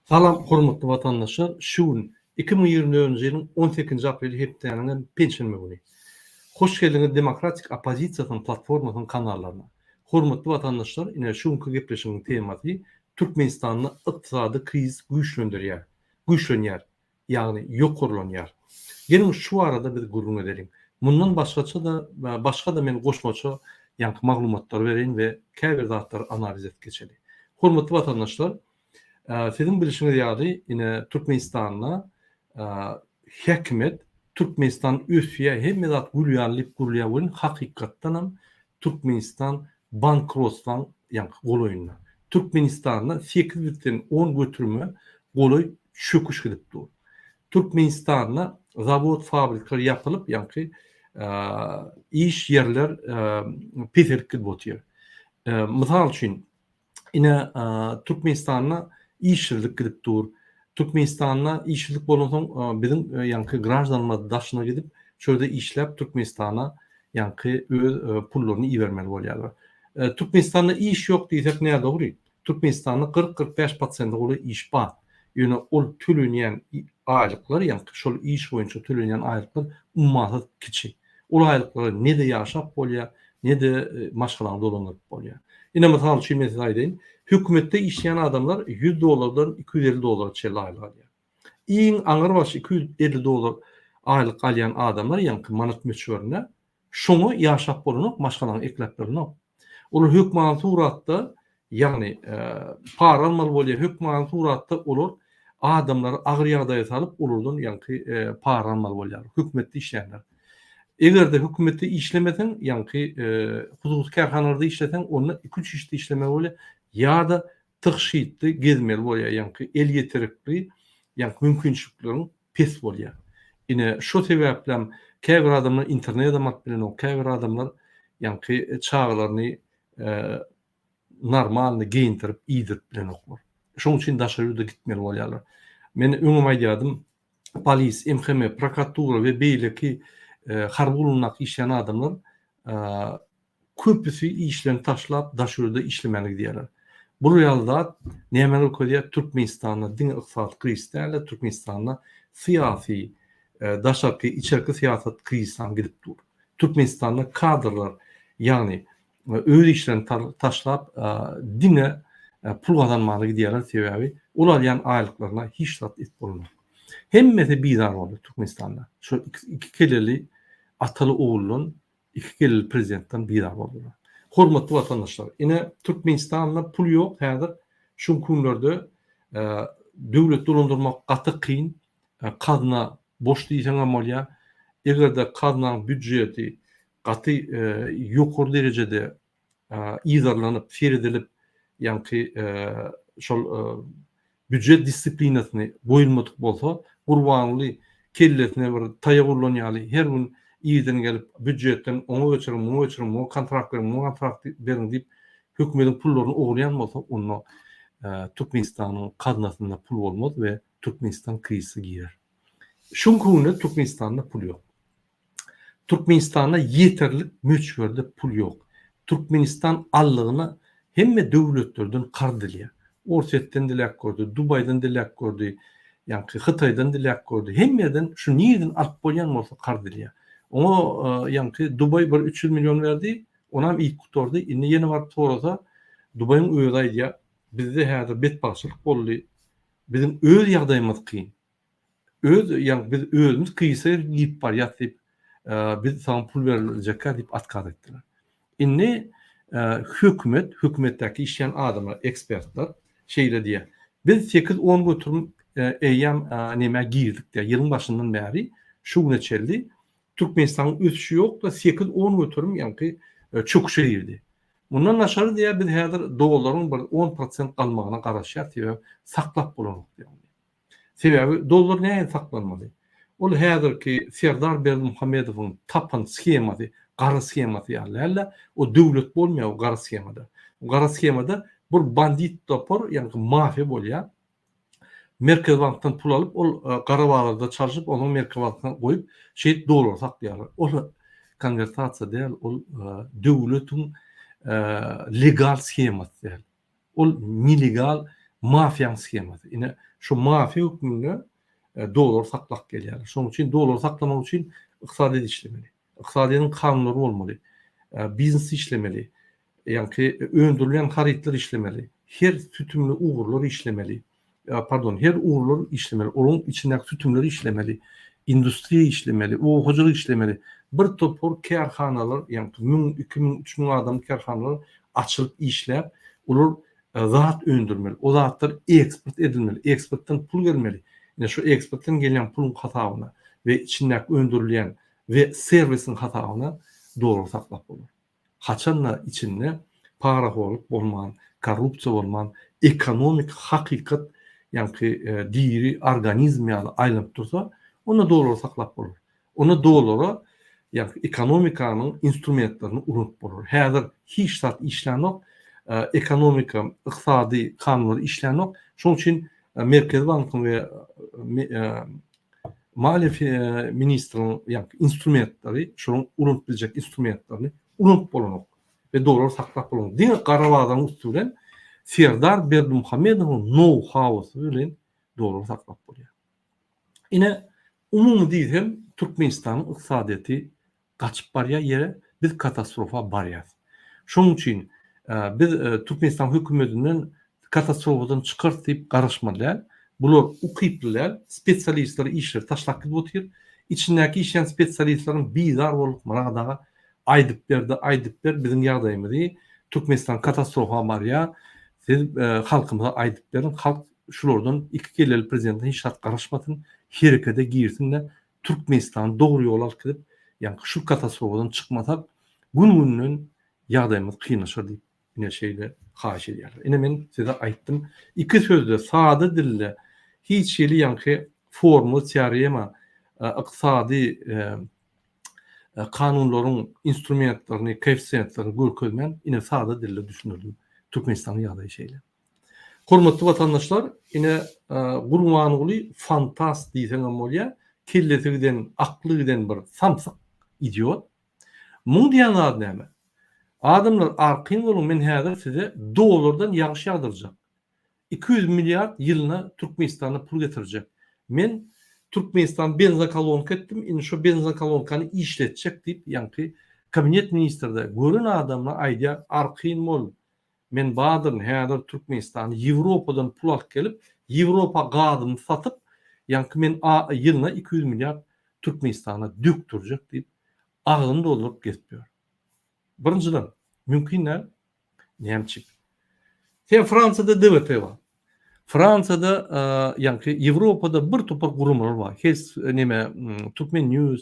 Salam hormatly vatandaşlar. Şuun 2024 ýylyň 18 aprel hepdeniň pensiýa güni. Hoş geldiňiz Demokratik Opozisiýanyň platformasynyň kanallarına. Hormatly vatandaşlar, ine şuňky gepleşigiň temasy Türkmenistanyň ykdysady kriz güýçlendirýär. Güýçlenýär, ýagny ýokurlanýar. Gelin şu arada biz gurrun edelim. Mundan başga da men goşmaça ýanky maglumatlar bereň we käbir zatlar analiz edip geçeli. Hormatly vatandaşlar, sizin bilişiniz ýaly ine Türkmenistanyna häkimet Türkmenistan ösüýe hemme zat gülýanlyk gurulýan hakykatdan hem Türkmenistan bankrotlan ýanky goloýundan. Türkmenistanyna 8,10 götürme goloý çöküş gidip dur. Türkmenistanyna zawod fabrikalar ýapylyp ýanky iş yerler peterk gidip otýar. Mysal üçin ine Türkmenistanyna işçilik gidip dur. Türkmenistanyna işçilik bolansoň bizim ýanky grajdanlar daşyna gidip şöyle işläp Türkmenistana ýanky öz pullaryny ibermeli bolýarlar. Türkmenistanda iş ýok diýsek näde dogry? Türkmenistanyň 40-45% goly iş bar. Ýöne ol tölenýän aýlyklar ýanky şol iş boýunça tölenýän aýlyklar ummaty kiçik. Ol aýlyklar nede ýaşap bolýar, nede maşgalaryň dolanyp bolýar. Ine mysal üçin men aýdyn, hökümetde işleyen adamlar $100'dan $250 çeli aylık alıyor. İyin aňyr başı $250 aylık alyan adamlar ýanky manat meçhörüne şoňa ýaşap bolanyp maşgalaryň ekleplerini. Olar hökümet suratda ýagny para almaly bolýar, hökümet suratda olar adamlar agyr ýagdaýa salyp olardan ýanky para almaly bolýar. Hökümetde işleýänler. Egerde hökümetde işlemesen ýanky huzursy karhanalarda işlesen onu 2-3 işte işlemek bolýar. Ya da tygşytly gezmeli bolýar, ýanky el ýetirikli, ýanky mümkinçilikleriň pes bolýar. Ine şo sebäplen käbir adamlar internetde mat bilen o käbir adamlar ýanky çağlaryny normalny giyintirip, iýdirip bilen oklar. Şoň üçin daşaryda gitmeli bolýarlar. Men öňüme aýdym, polis, MHM, prokuratura we beýleki harbulunnak işleyen adamlar köpüsü işlerini taşlap daşaryda işlemäli diýerler. Bu realda näme bolýar? Türkmenistanyň din ykdysady krizde, Türkmenistanyň syýasy, daşarky içerki siýasat krizine gidip dur. Türkmenistanyň kadrlar, ýagny öz işlerini taşlap dine pul gazanmaly diýerler sebäbi olar ýan aýlyklaryna hiç zat et bolmaz. Hemmesi bizar boldy Türkmenistanda. Şu iki keleli ataly oğulun iki keleli prezidentden bizar boldylar. Hormatly vatandaşlar, ine Türkmenistanda pul ýok, häzir şu günlerde döwlet dolandyrmak gaty kyn, kazna boş diýsen hem bolýar. Egerde kaznanyň büdjeti gaty ýokary derejede ýyzarlanyp, feredilip, ýanky şol büdjet disiplinasyny boýulmadyk bolsa, gurbanly kelletine bir taýa gurlanýaly, her gün ýydan gelip büdjetden oňa göçüriň, o kontrakt beriň diýip hökümetiň pullaryny oglaýan bolsa, onu Türkmenistanyň kaznasynda pul bolmaz we Türkmenistan krizine girer. Şuňkuny Türkmenistanda pul ýok. Türkmenistanda ýeterlik möçberde pul ýok. Türkmenistan allygyny hemme döwletlerden kardylýar. Orsetden dilek gördü, Dubaydan dilek gördü, ýanky Hytaýdan dilek gördü. Hemmerden şu nirden alyp bolýan bolsa kardylýar. Oňa ýanky Dubay bir 300 milyon berdi, onam ilk gutordy. Indi ýene barıp sorasa Dubaýyň öýüne aýdýar. Bizde häzir betbaşçylyk boldy. Bizim öz ýagdaýymyz kyn. Ýani biz özümüz kysy gip bar ýatyp biz sana pul beriljekkä diýip atkaz etdiler. Indi hökümetdäki işleyen adamlar, ekspertler şeýle diýär. Biz 8-10 götürüm eýýam näme girdik diýär. Ýylyň başyndan bäri şu güne çeldi. Türkmenistanyň ösüşi ýok da 8-10 götürüm ýanky çöküşe girdi. Bundan aşary diýär biz häzir dollaryň bir 10% galmagyna garaşýar diýip saklap bolanyk diýär. Sebäbi dollar näme saklanmaly? Ol häzirki Serdar Berdimuhammedowyň tapan skemasy, gara skemasy ýaly. O döwlet bolmaýar o gara skemada. O gara skemada bir bandit topar, ýani mafiya bolýar. Merkez Bankdan pul alyp, ol Garabağda çalışyp, onu Merkez Bankdan goýup, dollar saklaýarlar. Ol konvertasiýa däl, ol döwletiň legal skemasy däl. Ol nelegal mafiýa skemasy. Ine şu mafi hükmünü dolar saklak gelýär. Şonuň üçin dolar saklamak üçin iqtisadiýat işlemeli. Iqtisadiýatyň kanunlary bolmaly. Biznes işlemeli. Yani öndürülen haritler işlemeli. Her tütümlü uğurlar işlemeli. Pardon, her uğurlar işlemeli. Onun içindeki tütümleri işlemeli. Endüstriye işlemeli. O hocalık işlemeli. Bir topor kârhanalar, yani 1000, 2000, 3000 adam kârhanalar açılıp işler. Olur zat öndürmeli. O zatlar eksport edilmeli. Eksporttan pul gelmeli. Yani şu eksporttan gelen pulun hataına ve içindeki öndürülen ve servisin hataına doğru saklap olur. Haçanla içinde paraholluk bolman, korrupsiya bolman, ekonomik hakikat yani diri organizm yani aylanyp dursa, ona doğru saklap bolur. Ona doğru yani ekonomikanın instrumentlerini unutup bolur. Häzir hiç zat işlenok, ekonomika, iqtisadi kanunlar işlenok. Şoň üçin Merkez Bankyň we Maliye ministrinin yani instrumentleri, şunun unutup biljek instrumentlerini unutup bolanok ve doğru saklap bolanok. Diňe Qarabağdan üstülen Serdar Berdimuhammedowyň know-how'sy bilen doğru saklap bolýar. Ine umumy diýsem Türkmenistanyň ykdysadyýaty gaçyp barýar ýere biz katastrofa barýar. Şoň üçin biz Türkmenistan hökümetinden katastrofadan çykyrt diýip garaşmadylar. Bular ukyplylar, spesialistler işler taşlak gidip otyr. İçindäki işleyen spesialistlerin bizar bolup manadaga aýdyp berdi, bizim ýagdaýymyzy Türkmenistan katastrofa barýar. Siz halkymyza aýdyp berin, halk şulardan iki kelleli prezidentin hiç şart garaşmasyn, herekete girsinler. Türkmenistan doğru ýol alyp gidip, yani şu katastrofadan çykmasak, gün-günden ýagdaýymyz kynlaşar diýip ine şeýle haýyş edýärler. Ine men size aýtdym, iki sözde sady dille hiç ýeli ýanky formu, teorema, ykdysady kanunlaryň instrumentlerini, koefisientlerini görkezmän ine sady dille düşünürdim Türkmenistanyň ýagdaýy şeýle. Hormatly watandaşlar, ine Gurbanuly fantast diýsem bolýar, kellesi giden, akly giden bir samsyk idiot. Muň diýen zat näme? Adamlar arkyň bolun, men häzir size dolardan ýagşy ýagdyrjak. 200 milyar ýylyna Türkmenistana pul getirjek. Men Türkmenistan benzin kolonka etdim, indi şu benzin kolonkany işletjek diýip, ýanky kabinet ministrde gören adamlar aýdýar, arkyň bol. Men badyryn häzir Türkmenistany Ýewropadan pul alyp gelip, Ýewropa gazyny satyp, ýanky men ýylyna 200 milyar Türkmenistana dökdürjek diýip agyny doldurup getýär. Birinçiden, mümkinler Nemçik. Sen Fransa'da DVP var. Fransa'da yani Avrupa'da bir topar gurumlar var. Hes neme Türkmen News,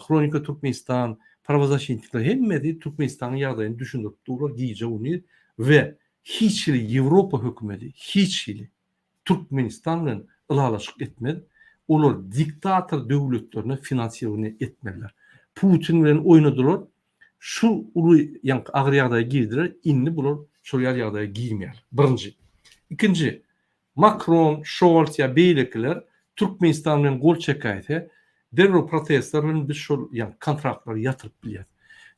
Kronika Türkmenistan, Pravazashintikler hemmedi Türkmenistan'ın ýagdaýyny düşündürip durlar giýje onu ve hiçli Avrupa hökümeti hiçli Türkmenistan bilen ılalaşyk etmedi. Olar diktator döwletlerine finansiýerini etmediler. Putin bilen oynadylar. Şu uly ýa agyr ýagdaýa girdiler, indi bular şol ýagdaýa girmeýär. Birinji. Ikinji, Macron, Scholz ýa beýlekler Türkmenistan bilen gol çekaýse, derhol protestler bilen biz şol kontraktlar ýatyryp bilýär.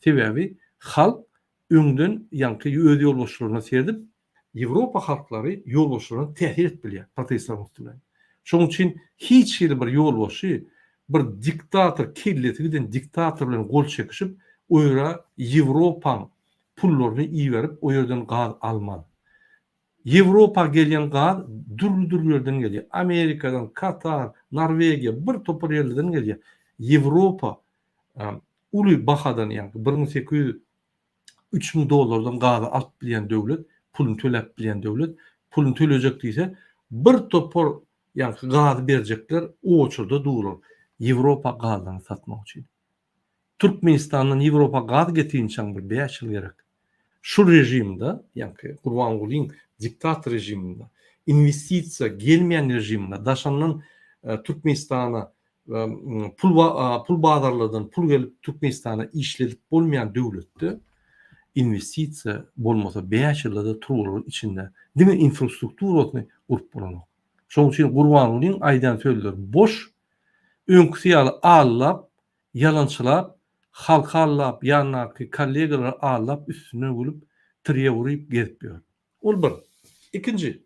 Sebebi halk öňden ýa-ni öz ýolbaşçylaryna serdip, Ýewropa halklary ýolbaşçylaryna täsir etbilýär protestler üstüne. Şoň üçin hiç bir ýolbaşçy bir diktator kelleti giden diktator bilen gol çekişip oyra Ýewropa pullaryny iýerip o ýerden gaz almaly. Ýewropa gelýän gaz dürli ýerden gelýär. Amerikadan, Katar, Norwegiýa bir topar ýerlerden gelýär. Ýewropa uly bahadan ýa-ni 1800 3000 dolardan gaz alyp bilýän döwlet, puluny töläp bilýän döwlet, puluny төлejek diýse, bir topar ýa-ni gaz berjekler, o uçurda durar. Ýewropa gazyny satmak üçin. Türkmenistandan Ýewropa gaz getirýän bir 5 ýyl gerek. Şu rejimde, ýa-ni Gurbanulyň diktator rejiminde, investisiýa gelmeýän rejiminde, daşanyň Türkmenistana pul bazarlardan pul gelip Türkmenistana işledip bolmaýan döwletde investisiýa bolmasa 5 ýylda turular içinde. Diňe infrastrukturasyny urup bolanok. Şoň üçin Gurbanulyň aýdan sözleri boş, öňküsi allap, yalançylap, halka allap, ýa-ni kollegalar allap üstüne bolup, tiriýe uryp gezip ýör. Ol bir. Ikinji,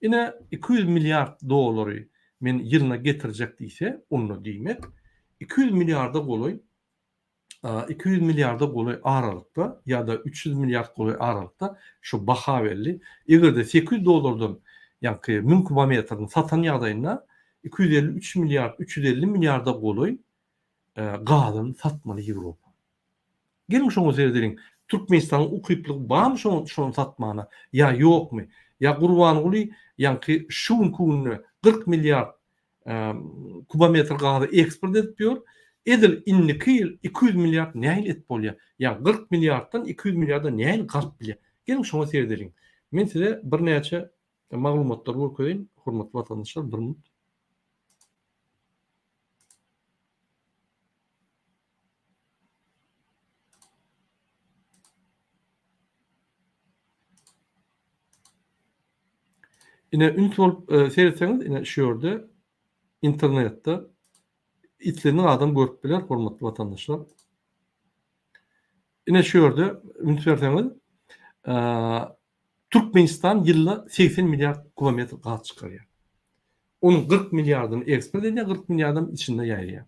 Ine 200 milyar doları men yılına getirecek diýse, onu diýmek 200 milyarda goloy 200 milyarda goloy aralykda ýa-da 300 milyar goloy aralykda şu baha belli. Egerde 800 dolardan ýa-ki 1000 kubometrini satan ýagdaýynda 250 3 milyar 350 milyarda goloy gazyny satmaly Ýewropa. Gelin şoňa serdiriň. Türkmenistanyň ukyplyk barmy şoň satmana ýa ýokmy? Ýa Gurban Guly ýa-ki şuň kunny 40 milyar kubometr gazy eksport edip ýör. Edil inniki 200 milyar näil et bolýar? Ýa 40 milyardan 200 milyarda näil galyp bilýär? Gelin şoňa serdiriň. Men size bir näçe maglumatlar berýän, hormatly watandaşlar, bir minut. Ine üns bolup seyretseňiz, ine şu ýerde internetde itlerini adam görüp biler, hormatly watandaşlar. Ine şu ýerde üns berseňiz, Türkmenistan ýylda 80 milyar kubometr gaz çykarýar. Onun 40 milyardyny eksport edýär, 40 milyardan içinde ýaýýar.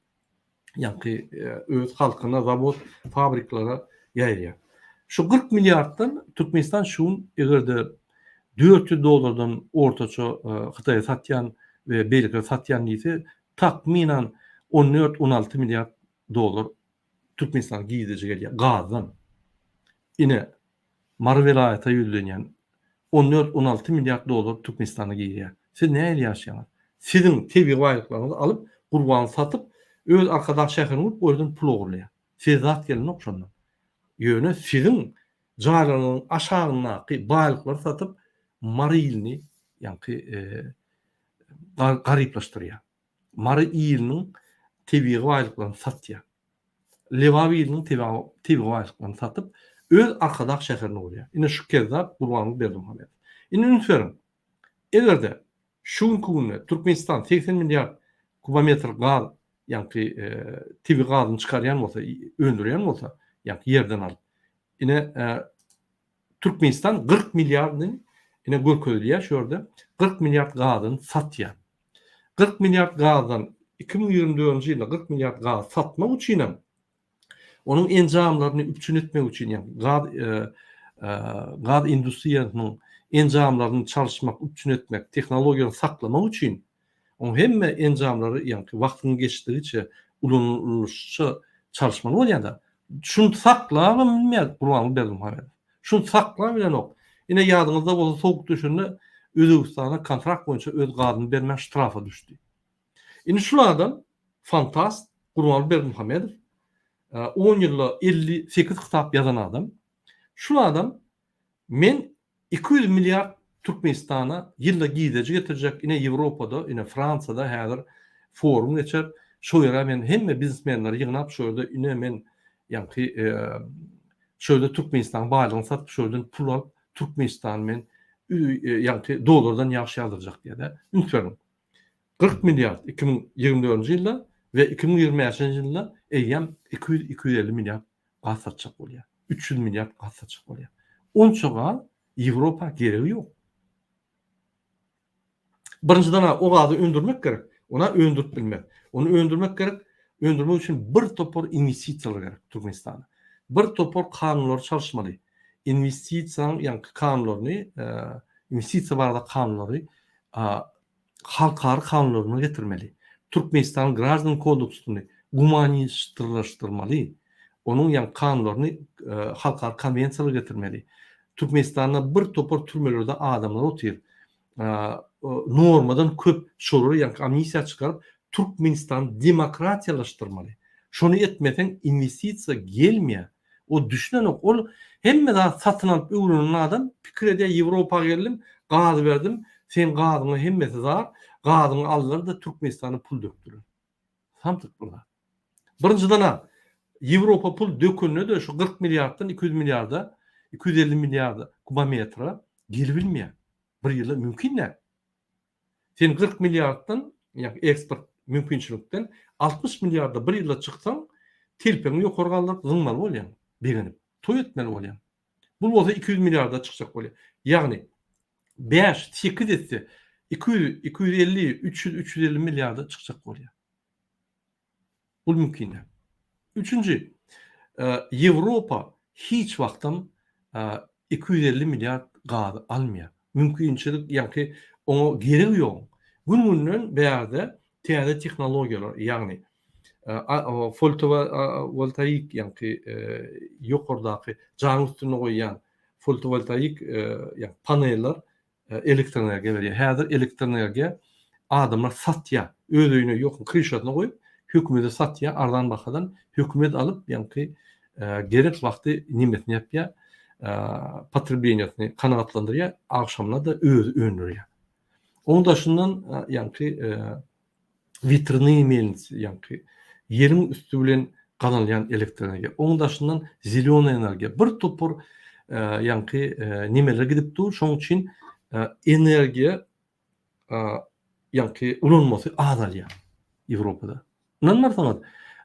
Ýa-ki öz halkyna, zawod, fabriklara ýaýýar. Şu 40 milyardan Türkmenistan şuň egerde 400 dolardan ortaça Hytaýa satýan we Belgiýe satýan diýse takminan 14-16 milyar dolar Türkmenistan giýdiji gelýär gazdan. Ine Mar velaýata ýüzlenýän 14-16 milyar dolar Türkmenistana giýýär. Siz näme ýaşaýaňyz? Siziň tebii gaýlyklaryňyzy alyp gurban satyp öz arkadaş şäheriniň boldan pul ogurlaýar. Siz zat gelin okşandan. Ýöne siziň jaýlaryň aşagynaky baýlyklary satyp mary ýylyny ýa-ki garyplaşdyrýar. Mary ýylynyň tebii gaýlyklaryny satýar. Lewawi ýylynyň tebii gaýlyklaryny satyp öz arkadaş şäherini bolýar. Ine şu kezdap Gurban Berdimuhamedow. Ine ünsürin. Egerde şu kunny Türkmenistan 80 milyar kubometr gaz ýa-ki tebii gazyny çykarýan bolsa, öndürýän bolsa, ýa-ki ýerden alyp. Ine Türkmenistan 40 milyardyny ine görkezlýär şu ýerde 40 milyar gazyny satýar. 40 milyar gazdan 2024-nji ýylda 40 milyar gaz satmak üçin onun enjamlaryny üpçün etmek üçin ýa gaz industriýasynyň enjamlaryny çalışmak, üpçün etmek, tehnologiýany saklamak üçin o hemme enjamlary ýa-ki wagtyny geçdiriçe ulanylşy çalışmaly bolýanda şunu saklap bilmeýär Gurban Berdimuhamedow. Şunu saklap bilen ok. Ine ýadyňyzda bolsa soğuk düşünde Özbegistana kontrakt boýunça öz gazyny bermek ştrafa düşdi. Ine şulardan fantast Gurban Berdimuhamedow 10 ýylda 58 kitap ýazan adam. Şu adam men 200 milyar Türkmenistana ýylda giýdiji getirecek. Ine Ýewropada, ine Fransada häzir forum geçer. Şu ýere men hemme biznesmenler ýygnap şu ýerde ine men ýa-ki şu ýerde Türkmenistan baýlygyny satyp şu ýerden pul alyp Türkmenistan men ýa-ki dolardan ýaşy aldyryjak diýe ünsürin. 40 milyar 2024-nji ýylda ve 2025-nji ýylda eýem 200-250 milyar gaz satjak bolýar. 300 milyar gaz satjak bolýar. Onçaga Ýewropa geregi ýok. Birinciden o gazy öndürmek gerek. Ona öndürüp bilmek. Onu öndürmek gerek. Öndürmek üçin bir topor investisiýalar gerek Türkmenistana. Bir topor kanunlar çalışmaly. Investisiýa ýa-ni kanunlaryny, investisiýa barada kanunlary halkary kanunlaryna getirmeli. Türkmenistan Grazdan kodeksyny gumanistlaşdyrmaly. Onun ýa kanunlaryny halkary konwensiýalara getirmeli. Türkmenistan'da bir topor türmelerde adamlar otyr. Normadan köp şolary ýa-ni amnisiýa çykaryp Türkmenistan demokratiýalaşdyrmaly. Şonu etmesen investisiýa gelmeýär. O düşünen ok. Ol hemme da satyn alyp öwrenen adam pikir edýär Ýewropa geldim, gaz berdim, sen gazyny hemmesi zar, gazyny aldylar da Türkmenistana pul dökdiler. Samtyk burada. Birinciden Ýewropa pul dökünne de şu 40 milyardan 200 milyarda 250 milyarda kubometra gelip bilmeýär. Bir ýylda mümkin näme? Sen 40 milyardan ýa eksport mümkinçilikden 60 milyarda bir ýylda çyksaň, telpeňi ýokary galdyryp zyňmal bolýan, begenip toý etmeli bolýan. Bu bolsa 200 milyarda çykjak bolýar. Ýagny 5-8 etse 250, 300, 350 milyarda çıkacak oraya. Bu mümkün. Üçüncü, Avrupa hiç vaktam 250 milyar gaz almıyor. Mümkünçilik yani onu geri yok. Gününün beyerde tiyade teknolojiler yani fotovoltaik yani yukarıdaki can üstüne koyan fotovoltaik yani paneller elektrik enerji veriyor. Hazır elektrik enerji adamlar satya ödüğünü yok kıyışatına koyup hükümete satya ardan bakadan hükümet alıp yani gerek vakti nimetini yapıyor patribeniyatını kanatlandırıyor akşamına da öğünürüyor. Onun dışından yani vitrini emelisi yani yerin üstü bilen kanalyan elektrik enerji. Onun dışından zilyon enerji. Bir topur yani nimeler gidip dur. Şoň üçin enerji yani ulanması azalýar Ýewropada. Nanmarsaňyz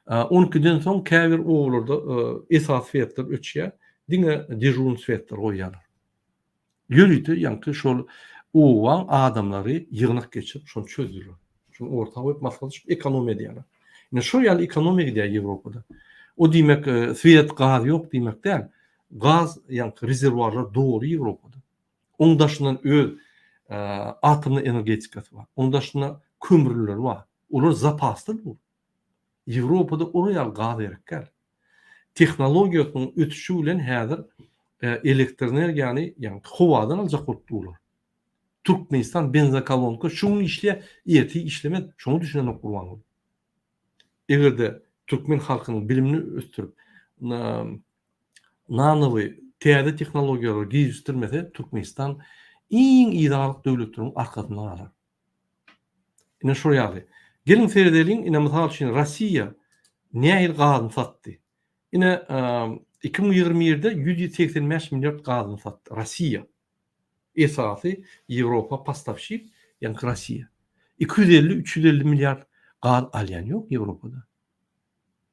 12-den soň käbir oğullarda esas fiyatlar öçýär. Diňe dejurun fiyatlar goýýarlar. Ýöríti yani şol owan adamlary ýygnak geçip şonu çözdürýär. Şonu ortaga goýup maslahat ekonomiýa diýerler. Ine şu ýaly ekonomiýa diýär Ýewropada. O diýmek fiyat gaz ýok diýmek däl. Gaz yani rezerwuarlar dolu Ýewropada. Onun daşyndan öz atomly energetikasy bar. Onun daşyndan kömürler bar. Olar zapaslydyr bu. Ýewropada oraya gaz gerekär. Tehnologiýasynyň ötüşi bilen häzir elektrik energiýany yani howadan aljak bolup durlar. Türkmenistan benzokolonka şunu işle ýeti işlemek şunu düşünen gurban. Egerde Türkmen halkynyň bilimini östürüp nanowy täze tehnologiýalary gelişdirmese Türkmenistan iň ýydalyk döwletleriň arkasyndan alar. Ine şu ýaly. Gelin seyredeliň ine mysal üçin Rossiýa nähil gazyny satdy. Ine 2021-de 185 milyar gazyny satdy Rossiýa. Esasy Ýewropa pastavşik yani Rossiýa. 250-350 milyar gaz alýan ýok Ýewropada.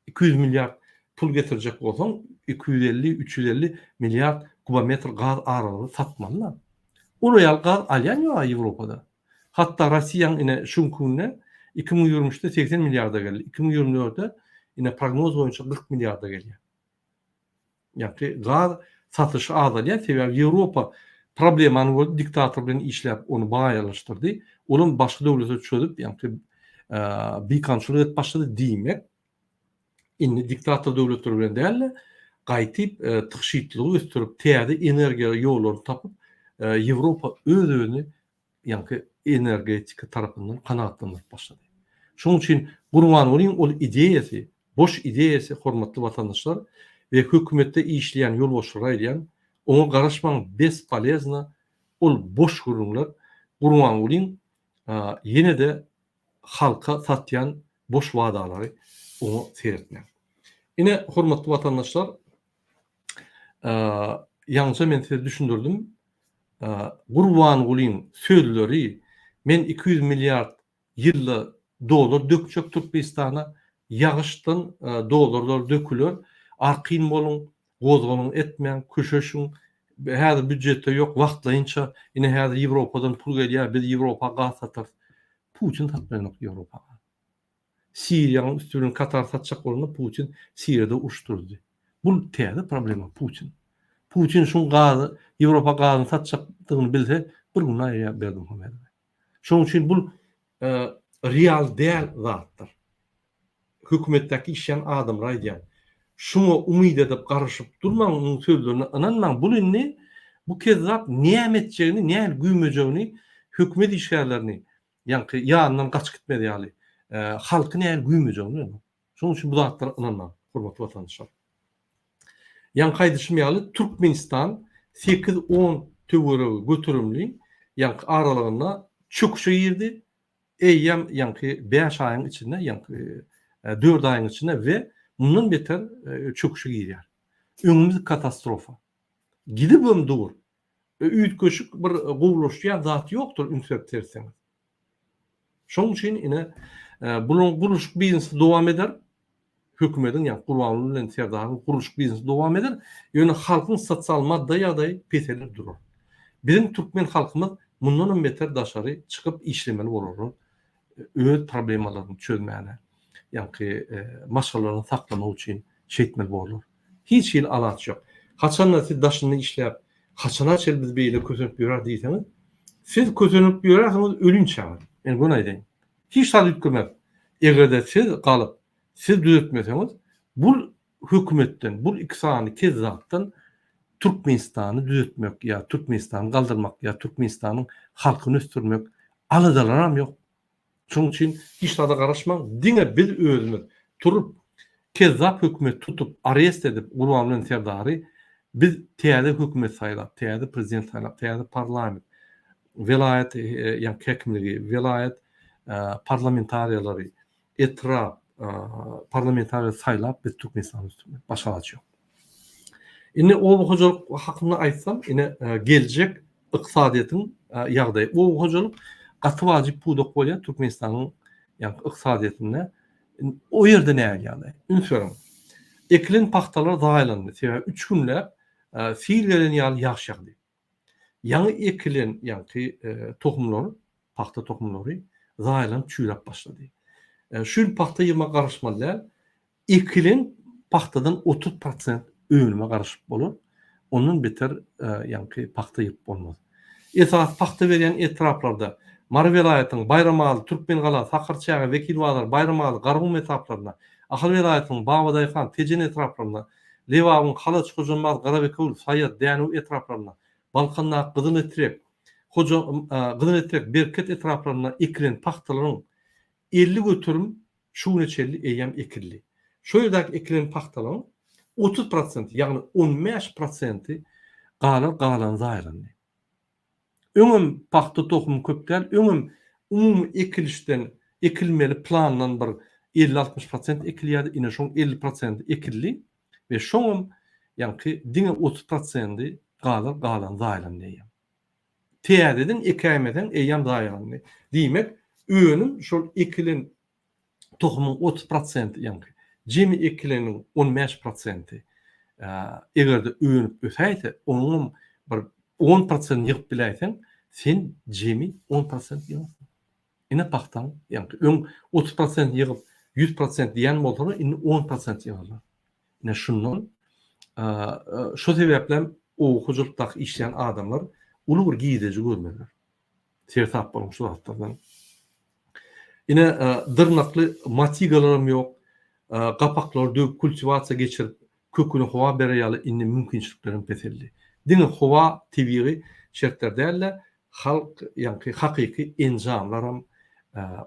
200 milyar pul getirjek bolsaň 250-350 milyar kubometr gaz araly satmalylar. Oraya gaz alýan ýok Ýewropada. Hatta Rossiýanyň ine şu günne 2023-de 80 milyarda geldi. 2024-de ine prognoz boýunça 40 milyarda gelýär. Yani gaz satyşy azalýar. Sebäbi Ýewropa problemany gördü, diktator bilen işläp onu baýalaşdyrdy. Onun başga döwlete çözüp yani bikançylyk et başlady diýmek. Indi diktator döwletleri bilen däl, gaýtyp tykşytlygy östürüp täze energiýa ýollaryny tapyp Ýewropa özüni yani energetika tarapyndan kanagatlandyryp başlady. Şoň üçin Gurban Ulyň ol ideýasy, boş ideýasy hormatly watandaşlar we hökümetde işleýän ýolbaşçylar aýdýan, ona garaşmaň bespolezna ol boş gurullar. Gurban Ulyň ýene de halka satýan boş wadalary onu seyretmek. Ine hormatly watandaşlar ýalňyça men size düşündürdüm. Gurban Ulyň sözleri men 200 milyar ýylla dolar dökjek Türkmenistana ýagyşdan dolarlar dökülür. Arqyn bolun, gozgolun etmeň, köşeşiň häzir büdjetde ýok wagtlaýynça ine häzir Ýewropadan pul gelýär, biz Ýewropa gaz satar. Putin satmaýan Ýewropaga. Siriýanyň üstüne Katar satjak bolanda Putin Siriýede uşturdy. Bu täze problem Putin. Putin şun gazy Ýewropa gazyny satjakdygyny bilse bir gün aýa berdim häzir. Şoň üçin bu real däl zatdyr. Hökümetdäki işleýän adamlar aýdýan. Şunu umyd edip garaşyp durmaň, onuň sözlerine inanmaň. Bu inni bu kezzap nämetjegini, näme güýmejegini hökümet işgärlerini ýa-ni ýanyndan gaç gitmedi ýaly. Halky näme güýmejegini. Şoň üçin bu zatlara inanmaň, hormatly watandaşlar. Ýa-ni gaýdyşym ýaly Türkmenistan 8-10 töweregi götürümli ýa-ni aralygynda çöküşe girdi. Eýýem ýa-ni 5 aýyň içinde ýa-ni 4 aýyň içinde we bundan beter çöküşe girýär. Öňümüz katastrofa. Gidibim dur. Üýt köşük bir gowlaşýan zat ýokdur ünsep terseňiz. Şoň üçin ine bunuň guruş biznesi dowam eder. Hökümetiň ýa Gurban bilen Serdaryň guruş biznesi dowam eder. Ýöne halkyň sosial madda ýagdaýy peseler durur. Bizim Türkmen halkymyz Mundan beter daşary çıkıp işlemeli bolurlar. Öz problemalaryny çözmäne, ýa-ni masalalaryny saklamak üçin şeýtmeli bolurlar. Hiç ýyl alaç ýok. Haçan siz daşyny işläp, haçana çel biz beýle kösünüp ýörer diýseňiz, siz kösünüp ýörersiniz ölün çagar. Men bunu aýdaýyn. Hiç sal ütkemek. Egerde siz galyp, siz düzeltmeseňiz, bu hökümetden, bu iksany kezzapdan Türkmenistany düzeltmek ýa Türkmenistany galdyrmak ýa Türkmenistanyň halkyny östürmek aladalaram ýok. Şoň üçin hiç tada garaşmak, diňe biz özümiz turup kezzap hökümet tutup arrest edip ulgamanyň serdary biz täze hökümet saýlap, täze prezident saýlap, täze parlament, vilayet ýa hekimligi, vilayet parlamentariýalary, etrap parlamentariýa saýlap biz Türkmenistany östürmek başalaç ýok. Ine o hojalyk hakyny aýtsam, ine geljek ykdysadyýatyň ýagdaýy. O hojalyk gaty wajyp pudak bolýar Türkmenistanyň ýa ykdysadyýatyna. O ýerde näme ýagdaý? Ünsürüm. Ekilen paxtalar zaýlandy. Sebäbi 3 günläp fiil gelen ýaly ýaş ýagdy. Ýaňy ekilen ýa-ni tohumlar, paxta tohumlary zaýlan çüýläp başlady. Şu paxta ýyma garaşmalar ekilen paxtadan 30% öňüme garaşyp bolur. Onun beter ýa-ni paxta ýyp bolmaz. Esas paxta berýän etraplarda Mar vilayatynyň Bayramaly, Türkmen gala, Sakarçaga vekil bazar Bayramaly, Gargum etaplarına, Ahal vilayatynyň Babadaýhan, Tejen etraplarına, Lewabyň Halaç, Hojanmaz, Garabekul, Saýat, Dänu etraplarına, Balkanna, Gyzyl Etrek, Gyzyl Etrek, Berket etraplarına ekilen paxtalaryň 50 götürüm şu neçeli eýem ekildi. Şo ýerdäki ekilen paxtalaryň 30%, ýagny 15% galan zaýrandy. Öňüm paxta tohumy köp däl, öňüm umumy ekilişden, ekilmeli plandan bir 50-60% ekilýärdi, ine şoň 50% ekildi we şoňum ýa-ni diňe 30% galan zaýrandy. Täzeden ekämeden eýem zaýrandy. Diýmek, öňüm şol ekilen tohumyň 30% ýa-ni jemi ekileniň 15% egerde öňüp ösäýse, onuň bir 10% ýygyp biläýsen, sen jemi 10% ýygypsyň. Ine paxtan, ýa-ni öň 30% ýygyp 100% diýen bolsa, ine 10% ýygylar. Ine şundan şo sebäplen o hujulukdaky işleyen adamlar uly bir giýdeji görmediler. Sertap bolan şu hatlardan. Ine dyrnakly matigalarym ýok, gapaklar döp kultivasiýa geçirip köküne howa berýäli indi mümkinçiliklerim peseldi. Diňe howa tebigi şertler däller, halk ýa-ni hakyky enjamlaram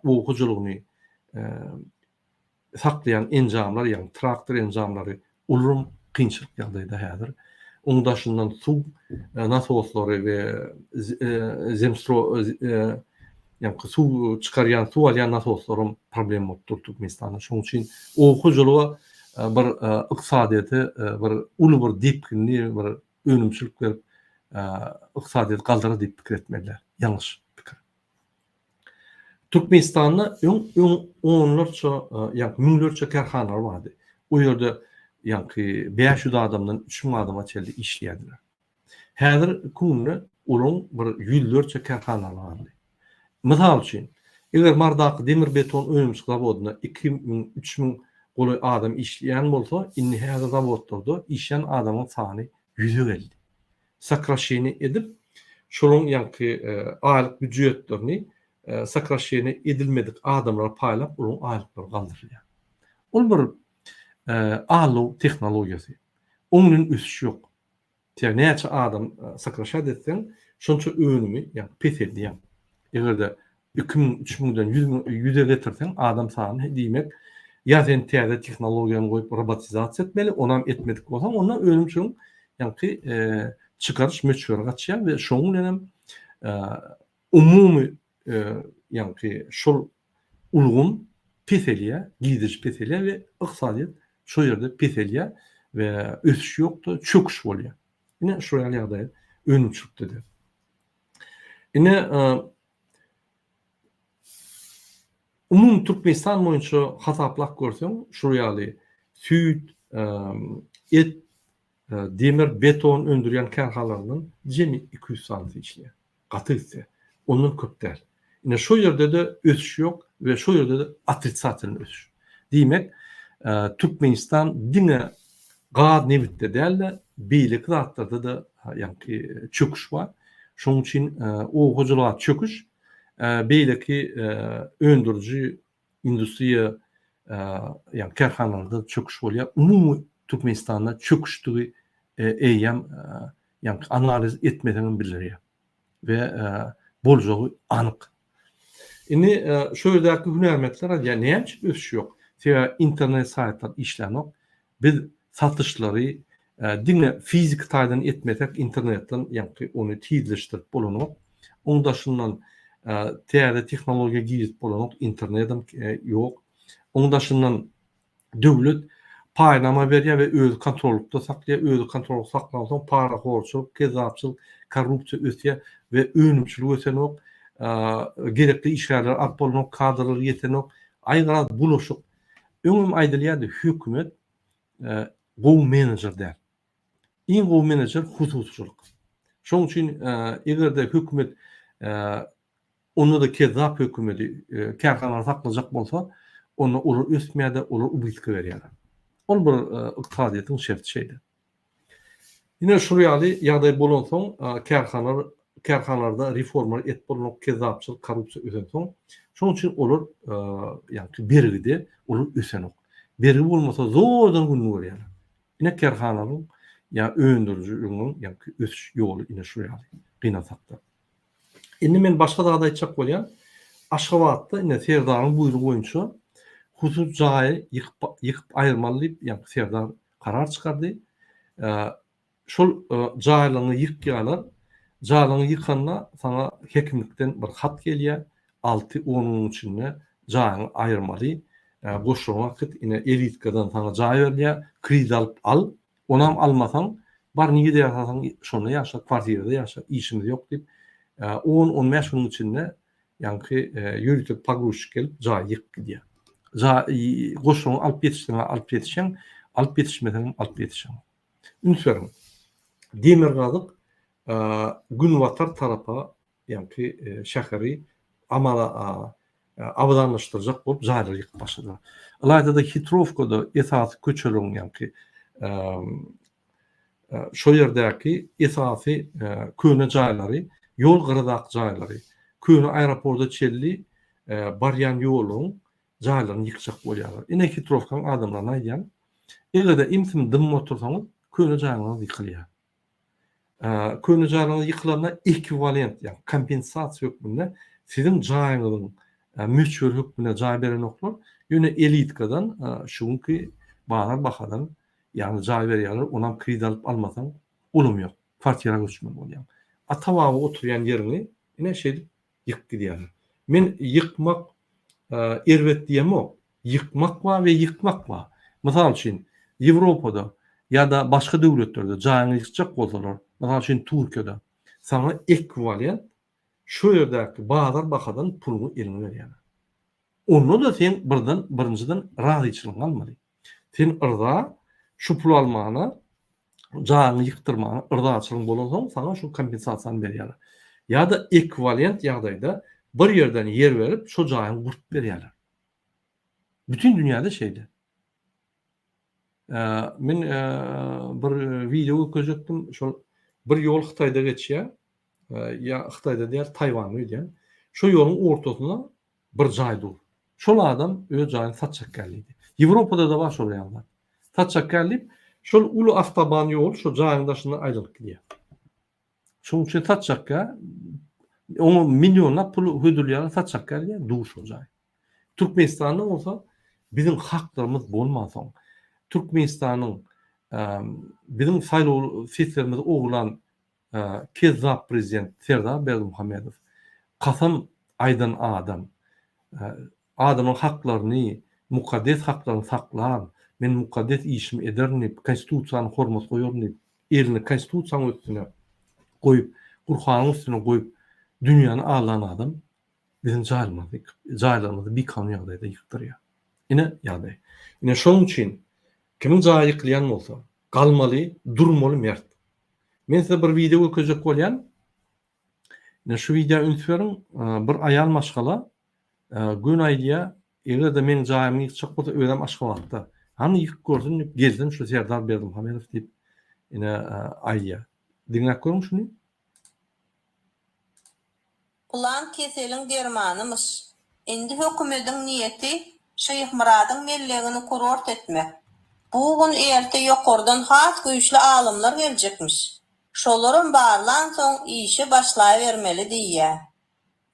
o hujulugyny saklayan enjamlar, ýa-ni traktor enjamlary ulum kynçylyk ýagdaýda häzir. Onuň daşyndan suw nasoslary we zemstro ýa-ni suw çykarýan, suw alýan nasoslarym problem bolup Türkmenistanda. Şoň üçin o hujuluga bir ykdysadyýaty bir uly bir dipkinli bir önümçilik berip ykdysadyýaty galdyra diýip pikir etmeliler. Ýalňyş pikir. Türkmenistanda onlarça ýa-ni müňlerçe karhanalar bardy. O ýerde ýa-ni 500 adamdan 3000 adama çeldi işleýärdiler. Häzir gününe olaň bir ýüzlerçe karhanalar bardy. Mysal üçin, eger mardaky demir beton önümçilik zawodyna 2000-3000 goly adam işleýän bolsa, indi häzir zawodlarda işleýän adamyň sany 100'e geldi. Sakraşyny edip, şolaň ýa-ni aýlyk büdjetlerini sakraşyny edilmedik adamlara paýlap, olaň aýlyklary galdyrýar. Ol bir alu tehnologiýasy. Onuň üsü ýok. Näçe adam sakraşa etsen, şonça önümi, ýa peseldiýär. Egerde 2000-3000'den 100'e getirsen adam sany diýmek, ýa sen täze tehnologiýany goýup robotizasiýa etmeli, onam etmedik bolsaň, ondan önümçiň ýa-ni çıkarış meçhur gaçýar we şoň bilen umumy ýa-ni şol ulgum peselýär, gidiş peselýär we ykdysadyýat şo ýerde peselýär we ösüş ýokdur, çöküş bolýar. Ine şo ýagdaýda önümçilikdir. Ine umum Türkmenistan boýunça hasaplap görseň, şu ýaly süýt, et, demir, beton öndürýän karhanalarynyn jemi 200 sany işleýär. Gaty ise ondan köp däl. Ine şu ýerde de ösüş ýok we şu ýerde de atritsatiýny ösüş. Diýmek, Türkmenistan diňe gad nebitde däl-de beýlik zatlarda da ýa-ni çöküş bar. Şoň üçin o hojalyğa çöküş beýleki öndürüji industriýa ýa-ni karhanalarda çöküş bolýar. Umumy Türkmenistanda çöküşdigi eýýän ýa-ni analiz etmeden bilýär we boljagy anyk. Indi şu ýerdäki hünärmetler ýa näçe ösüş ýok. Şeýle internet saýtlar işlenok. Biz satışlary diňe fizik taýdan etmesek internetten ýa-ni onu tizleşdirip bolanok. Oňdaşyndan täze tehnologiýa giýip bolanok internetem ýok. Oňdaşyndan döwlet paýnama berýär we öz kontrolukda saklaýar, öz kontrolukda saklansam para horçuluk, kezapçylyk, korrupsiýa ösýär we önümçilik ösenok, gerekli işgärler alyp bolanok, kadrlar ýetenok, aýgyra bulaşyk. Öňüm aýdylýardy hökümet gow menejer däl. Iň gow menejer hususçylyk. Şoň üçin egerde hökümet onu da kezap hökümeti karhanalar saklajak bolsa, onu olar ösmeýärde, olar ubytky berýär. Ol bir iqtisadiýatyň şerti şeýdi. Ine şu ýagdaý bolan soň karhanalarda reformalar et bolanok, kezapçylyk, korrupsiýa ösen soň, şoň üçin olar ýa-ni bergide olar ösenok. Bergi bolmasa zordan günni görýär. Ine karhanalyň ýa öndürüjiniň ýa-ni ösüş ýoly ine şu gynasakda. Indi men başga da aýtjak bolýan, Aşgabatda ine Serdaryň buyrugy boýunça husus jaý ýykyp aýyrmalyp, ýa-ni Serdar karar çykardy. Şol jaýlaryny ýykýarlar. Jaýlaryny ýykanda sana hekimlikden bir hat gelýär. 6-10 içinde jaýyny aýyrmaly. Goşuň wagt ine elitkadan sana jaý berýär, kredit al. Onam almasaň, bar niýede ýaşasaň şonu ýaşa, kwartirada ýaşa, işimiz ýok diýip 10-15 gün içinde ýa-ni ýürütip pagruş gelip jaý ýykdy. Goşuň alyp ýetişen, alyp ýetişmeden alyp ýetişen. Ünsürim. Demir gazyk Günwatar tarapa ýa-ni şäheri amala awdanlaşdyrjak bolup jaýlar ýykyp başlady. Ilayda da Hitrovkada esasy köçelüň ýa-ni şo ýerdäki esasy köne jaýlary, ýol gyradaky jaýlary, köne aeroportda çelli barýan ýoluň jaýlaryny ýykjak bolýarlar. Ine Hitrovkaň adamlaryna aýdýan, egerde imtin dym otursaňyz köne jaýlaryňyz ýykylýar. Köne jaýlaryňyz ýykylana ekwivalent, ýa kompensasiýa hökmünde sizin jaýyňyzyň müçür hökmüne jaý beren oklar, ýöne elitkadan şuňky banar bahadan ýa-ni jaý berýärler, onam kredit alyp almasaň ulum ýok. Kwartira göçmeli bolýar. Atawaga oturýan ýerini ine şeýle ýyk gidýär. Men ýykmak erwet diýemok. Ýykmak we ýykmak bar. Mysal üçin Ýewropada ýa-da başga döwletlerde jaýyny ýykjak bolsalar, mysal üçin Türkiýede sana ekwivalent şu ýerdäki bazar bahadan puluny eline berýär. Onu da sen birinciden razyçylyk almaly. Sen ırda şu pul almana, jaýyny ýyktyrmana ırdaçylyk bolansoň sana şu kompensasiýany berýär. Ýa-da ekwivalent ýagdaýda bir ýerden ýer berip şu jaýyny gurtup berýärler. Bütün dünýäde şeýle. Men bir video gözetdim, şol bir ýol Hytaýda geçýär. Ya Hytaýda diýär, Taýwany diýär. Şo ýoluň ortasyna bir jaý dur. Şol adam öz jaýyny satjak geldi. Ýewropada da bar şol ýagdaý. Satjak geldi, şol uly awtoban ýol şo jaýyň daşyna aýlyp gidýär. Şoň üçin satjakka onu milyonlap pul hödürlýär, satjak geldi, dur şo jaý. Türkmenistanda bolsa bizim haklarymyz bolmasaň, Türkmenistanyň bizim saýlaw sistemimiz oglan kezap prezident Serdar Berdimuhammedow kasam aýdan adam adamyň haklaryny, mukaddes haklaryny saklan, men mukaddes işimi ederni, konstitusiýany hormat goýarny, elini konstitusiýanyň üstüne goýup, Gurhanyň üstüne goýup dünýäni alan adam bizim jaýlarymyzy bir kanun ýagdaýda ýykdyrýar. Ine ýagdaý. Ine şoň üçin kimin jaýy ýykylýan bolsa, galmaly, durmaly mert. Men size bir video köjek bolýan. Şu video üntüyorum, bir ayal maşgala, gün aýdya, egerde men jaýymy ýykjak bolsa öýdem aşgabatda. Hany ýyk gördüm, gezdim, şu serdar berdim Hamerov diýip ine aýdya. Diňläp görüň şuny. Ulan keseliň dermanymyş. Indi hökümetiň niýeti Şeýh Muradyň mellegini kurort etmek. Bu gün erte ýokurdan has güýçli alymlar geljekmiş. Şolaryň barlan soň işi başlaýbermeli diýýär.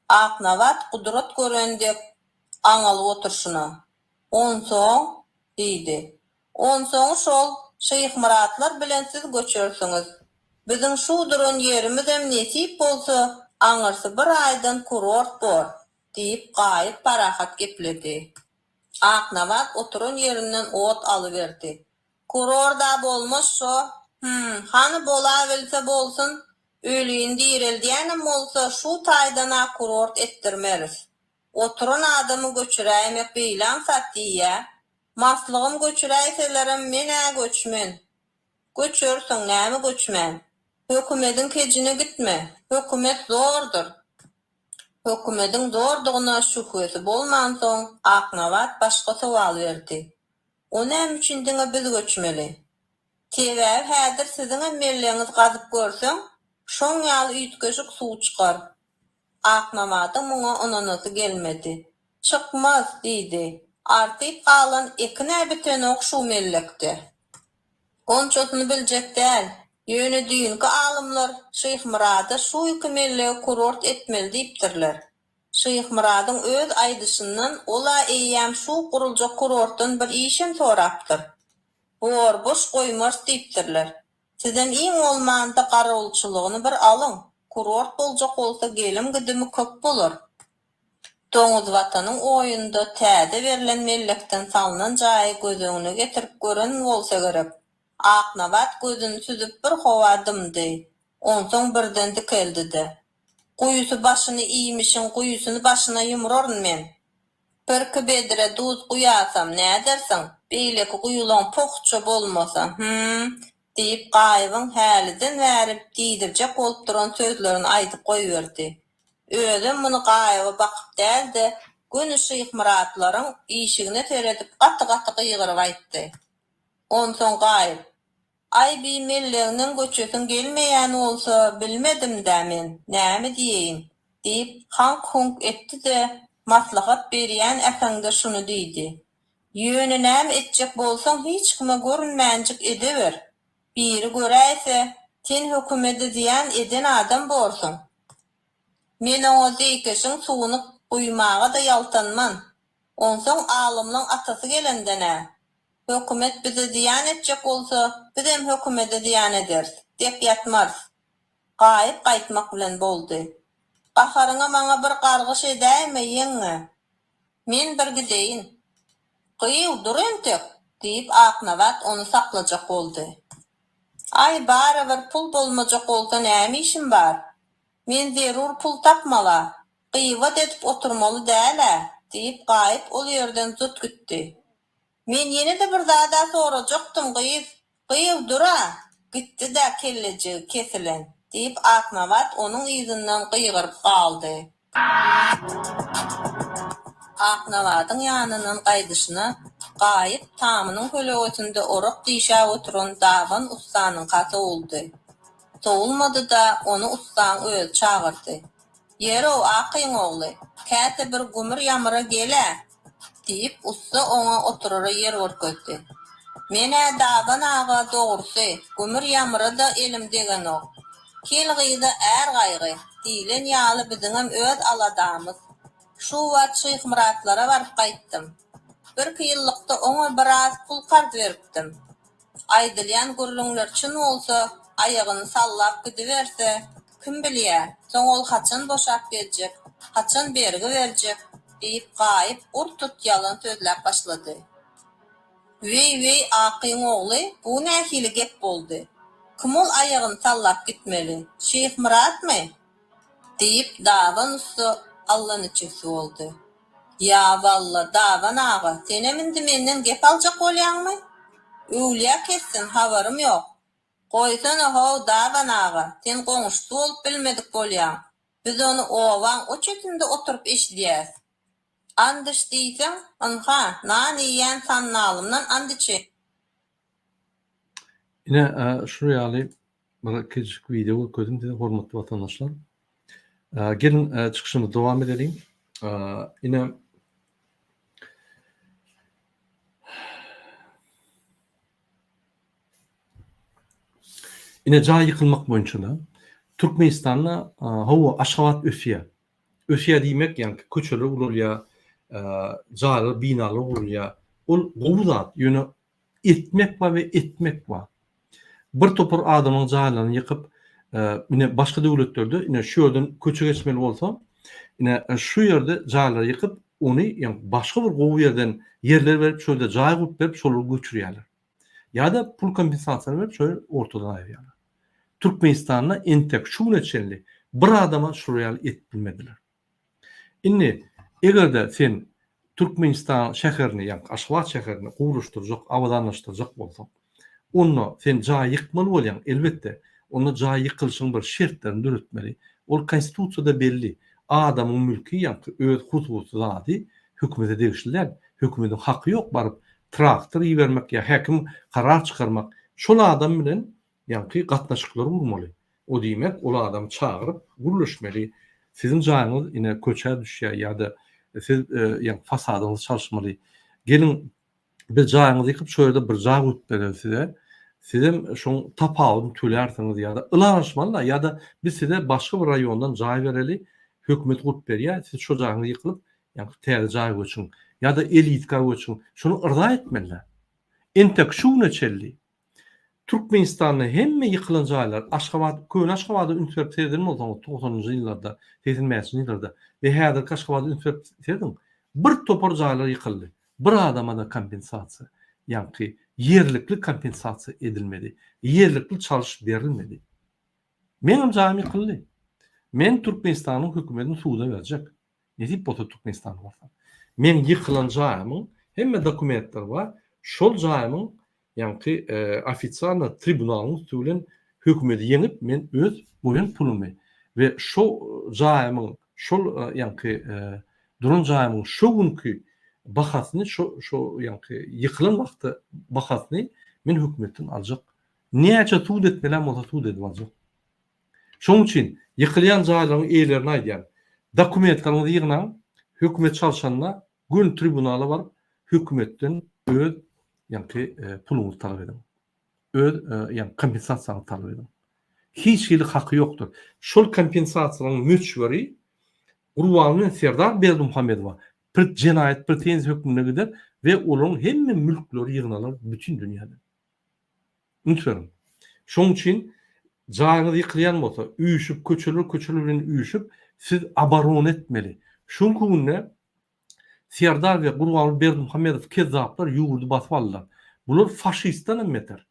Aknabat kudret görendek aňalyp oturşuna. Onsoň diýdi. Onsoň şol Şeýh Muratlar bilen siz göçersiňiz. Biziň şu duran ýerimiz hem nesip bolsa, aňarsy bir aýdan kurort bor, diýip gaýyp parahat gepledi. Aknabat oturan ýerinden ot alyberdi. Kurorda bolmaz şo. Hany bola bilse bolsun, öliýin diýerildiýänem bolsa şu taýdana kurort etdirmeliz. Oturan adamy göçüräýmek beýlen satdyýa. Maslygym göçüräýselerim mene göçmen. Göçürsiň näme göçmen? Hökümetiň kejine gitme. Hökümet zordur. Hökümetiň zordugyna şüphesi bolman soň Aknabat başga sowal berdi. O näme üçin diňe biz göçmeli? Tebäp häzir siziň melleňiz gazyp görseň, şoň ýaly üýtgeşik suw çykar. Aknamatyň muňa onanasy gelmedi. Çykmaz diýdi. Artyp galan iki näbiteni şu mellekde. Onçosyny biljek däl. Ýöne düýünki alymlar Şeýh Murada şu iki mellegi kurort etmeli diýipdirler. Şeýh Muradyň öz aýdyşyndan ola eýýäm şu guruljak kurortdan bir işim sorapdyr. Boş goýmaz diýipdirler. Sizem iň bolmanda garulçylygyny bir alyň. Kurort boljak bolsa gelim gidimi köp bolar. Doňuz watanyň oýunda täze berilen mellekden salynan jaýy gözüňe getirip gören bolsa gerek. Aknabat gözüni süzüp bir howardymdy. Onsoň birden dikeldi-de. Guýusy başyny iýmişiň, guýusyny başyna ýumraryn men. Bir kibedire duz guýasam näme dersiň? Beýleki guýulan pokça bolmasa, diýip gaýbyň häliden bäri diýdirjek bolup duran sözlerini aýdyp goýberdi. Özüm muny gaýba bakyp däldi, göni Şeýh Muratlaryň işigine teredip gaty-gaty gyýgyryp aýtdy. Onsoň gaýyp, ay bir melleginiň göçesin gelmeýän bolsa bilmedim-de men, näme diýeýin, diýip hank-hunk etdi-de maslahat berýän äkeňde şunu diýdi. Ýöne näme etjek bolsaň hiç kime görünmänjik edeber. Biri göräýse, sen hökümete diýen eden adam bolsun. Men o zeýkeşiň suwuny guýmaga da ýaltanman. Onsoň alymlaryň atasy gelendene. Hökümet bize diýen etjek bolsa, biz hem hökümete diýen ederiz. Dep ýatmaz. Gaýyp gaýtmak bilen boldy. Gaharyňa maňa bir gargyş edäýme ýeňe. Men bir gideýin. Gyýw dur entek, diýip Aknabat onu saklajak boldy. Ay bara bir pul bolmajak bolsa näme işim bar? Men zerur pul tapmala. Gyýwat edip oturmaly däle, diýip gaýyp ol ýerden zut gitdi. Men ýene de bir zada sorajaktym gyýyp. Gyýw dura, gitdi-de kellejigi kesilen, diýip Aknabat onuň ýüzünden gyýgyryp galdy. Aknabatyň ýanynyň gaýdyşyna gaýyp tamynyň hölegetinde orak diýşä oturan dawan ustanyň gaty boldy. Soğulmadı-da onu ustaň öz çağırdy. Ýerow akyň ogly, käte bir gümür ýamyra gele, diýip usta oňa oturary ýer görkezdi. Mene dawan aga dogrusy, gümür ýamyra da elim degen ok. Kelgyýda är gaýgy, diýilen ýaly biziň öz aladamyz. Şu wagt Şeýh Muratlara baryp gaýtdym. Bir ýyllykda oňa biraz pul karz beripdim. Aýdylýan gürlüňler çyn bolsa, aýagyny sallap gidiberse, kim bilýär, soň ol haçan boşap geljek, haçan bergi berjek, diýip gaýyp urtut ýalan sözläp başlady. Wey akyň ogly, bu nähili gep boldy. Kim ol aýagyny sallap gitmeli? Şeýh Muratmy? Diýip dawan usta Allahny çekdi boldy. Ya valla dawan aga, senem indi menden gep aljak bolýarmy? Öwliýa kessin, habarym ýok. Goýsana ho dawan aga, sen goňuşdy bolup bilmedik bolýar. Biz onu owan o çetinde oturup eşdiýäs. Andyş diýsen, anha, nan iýen sannalymdan andyçy. Ine şu ýaly bir küçük video gördüm dedi hormatly watandaşlar. Gelin çıkışını dowam edelim. Ine jaý ýykylmak boýunça da Türkmenistanda hawa Aşgabat ösiýär. Ösiýär diýmek ýani köçeler urulýar, jaýlar, binalar urulýar. Ol gowuzat ýöne etmek we etmek bar. Bir topar adamyň jaýlaryny ýykyp, ine başga döwletlerde ine şu ýerden köçe geçmeli bolsa, ine şu ýerde jaýlary ýykyp, ony ýani başga bir gowy ýerden ýerler berip, şöyle jaý gurup berip, şoly göçürýärler. Ýa-da pul kompensasiýasy berip, şöyle ortadan aýyrýarlar. Türkmenistanda entek şu neçeli bir adama şuraya et bilmediler. Inni egerde sen Türkmenistan şäherini ýa-ni Aşgabat şäherini guruşdurjak, awadanlaşdyrjak bolsaň, onu sen jaý ýykmaly bolýan, elbetde onu jaý ýykylşyň bir şertlerini döretmeli. Ol konstitusiýada belli. Adamyň mülki ýa-ni öz hususy hökümete degişler. Hökümetin hakkı yok barıp traktor ýibermek ýa häkim karar çykarmak. Şol adam bilen ýa-ni gatnaşyklary bolmaly. O diýmek ol adam çağırıp guruluşmaly. Sizin jaýyňyz ine köçe düşýär ýa-da siz ýa fasadyňyz çalışmaly. Gelin bir jaýyňyzy ýykyp şo ýerde bir jaý gurup berýär size. Sizem şoň tapawyny tölersiňiz ýa-da ılaşmaly ýa-da biz size başga bir raýondan jaý bereli, hökümet gurup berýär. Siz şo jaýyňyzy ýykylyp ýa-ni täze jaý göçüň ýa-da elitka göçüň şonu ırda etmeliler. Entek şu neçelli Türkmenistanda hemme ýykylan jaýlar, Aşgabat, Köň Aşgabatda üniversitet edilmi bolsaň 90-njy ýyllarda, 80-nji ýyllarda we häzir Aşgabatda üniversitet bir topar jaýlar ýykyldy. Bir adama da kompensasiýa, ýani yerlikli kompensasiýa edilmedi. Yerlikli çalyş berilmedi. Meňim jaýym ýykyldy. Men Türkmenistanyň hökümetini suwda berjek. Netip bolsa Türkmenistan bolsa. Men ýykylan jaýymyň hemme dokumentler bar. Şol jaýymyň ýani ofitsialny tribunalyň üstünden hökümeti ýeňip men öz boýun pulumy we şo jaýymyň şol ýani duran jaýymyň şo günkü bahasyny şo ýani ýykylan wagty bahasyny men hökümetden aljak. Näçe tuğ etmelen bolsa tuğ edip aljak. Şoň üçin ýykylýan jaýlaryň eýlerini aýdýan dokumentlaryny ýygynan hökümet çalışanlar gün tribunala baryp hökümetden öz ýani puluny talap edin. Öz ýani kompensasiýa talap edin. Hiç hili hakkı ýokdur. Şol kompensasiýaň müçberi Gurbanyň Serdar Berdimuhammedowa bir jenaýet, bir teniz hökmüne gider we olaryň hemme mülkleri ýygnalar bütün dünýäde. Unutmayın. Şoň üçin jaýyňyz ýykylýan bolsa, üýüşüp, köçeler bilen üýüşüp, siz abaron etmeli. Şoň günne Serdar we Gurbany Berdimuhammedow kezzaplar ýugurdy basyp aldylar. Bular faşistdan emmeter.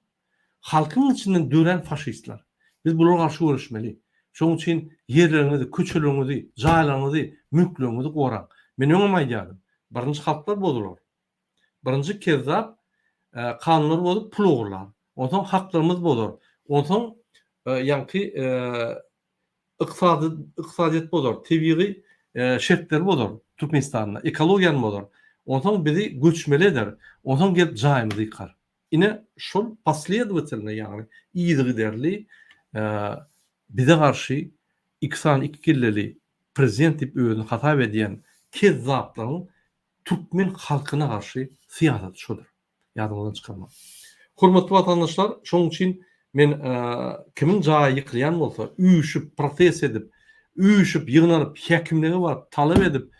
Halkyň içinden dören faşistler. Biz bulara karşı görüşmeli. Şoň üçin ýerlerinizi, köçelerinizi, jaýlaryňyzy, mülklerinizi goraň. Men öňe aýdýarym. Birinji halklar boldular. Birinji kezzap kanunlar bolup pul ogurlar. Ondan haklarymyz bolar. Ondan ýani ykdysadyýet bolar, tebiği şertler bolar. Türkmenistanda ekologiýany bolar. Ondan bizi göçmeli eder. Ondan gelip jaýymyzy ýykar. Ine şol последовательно ýani iýdi derli bize karşı 92 killeli prezident dip özüni hatap edýän kezzaplaryň Türkmen halkyna karşı siýasaty şodur. Ýadyňyzdan çykarma. Hormatly watandaşlar, şoň üçin men kimin jaýy ýykylýan bolsa, üýüşüp, protest edip, üýüşüp, ýygnanyp, häkimligi bar, talap edip,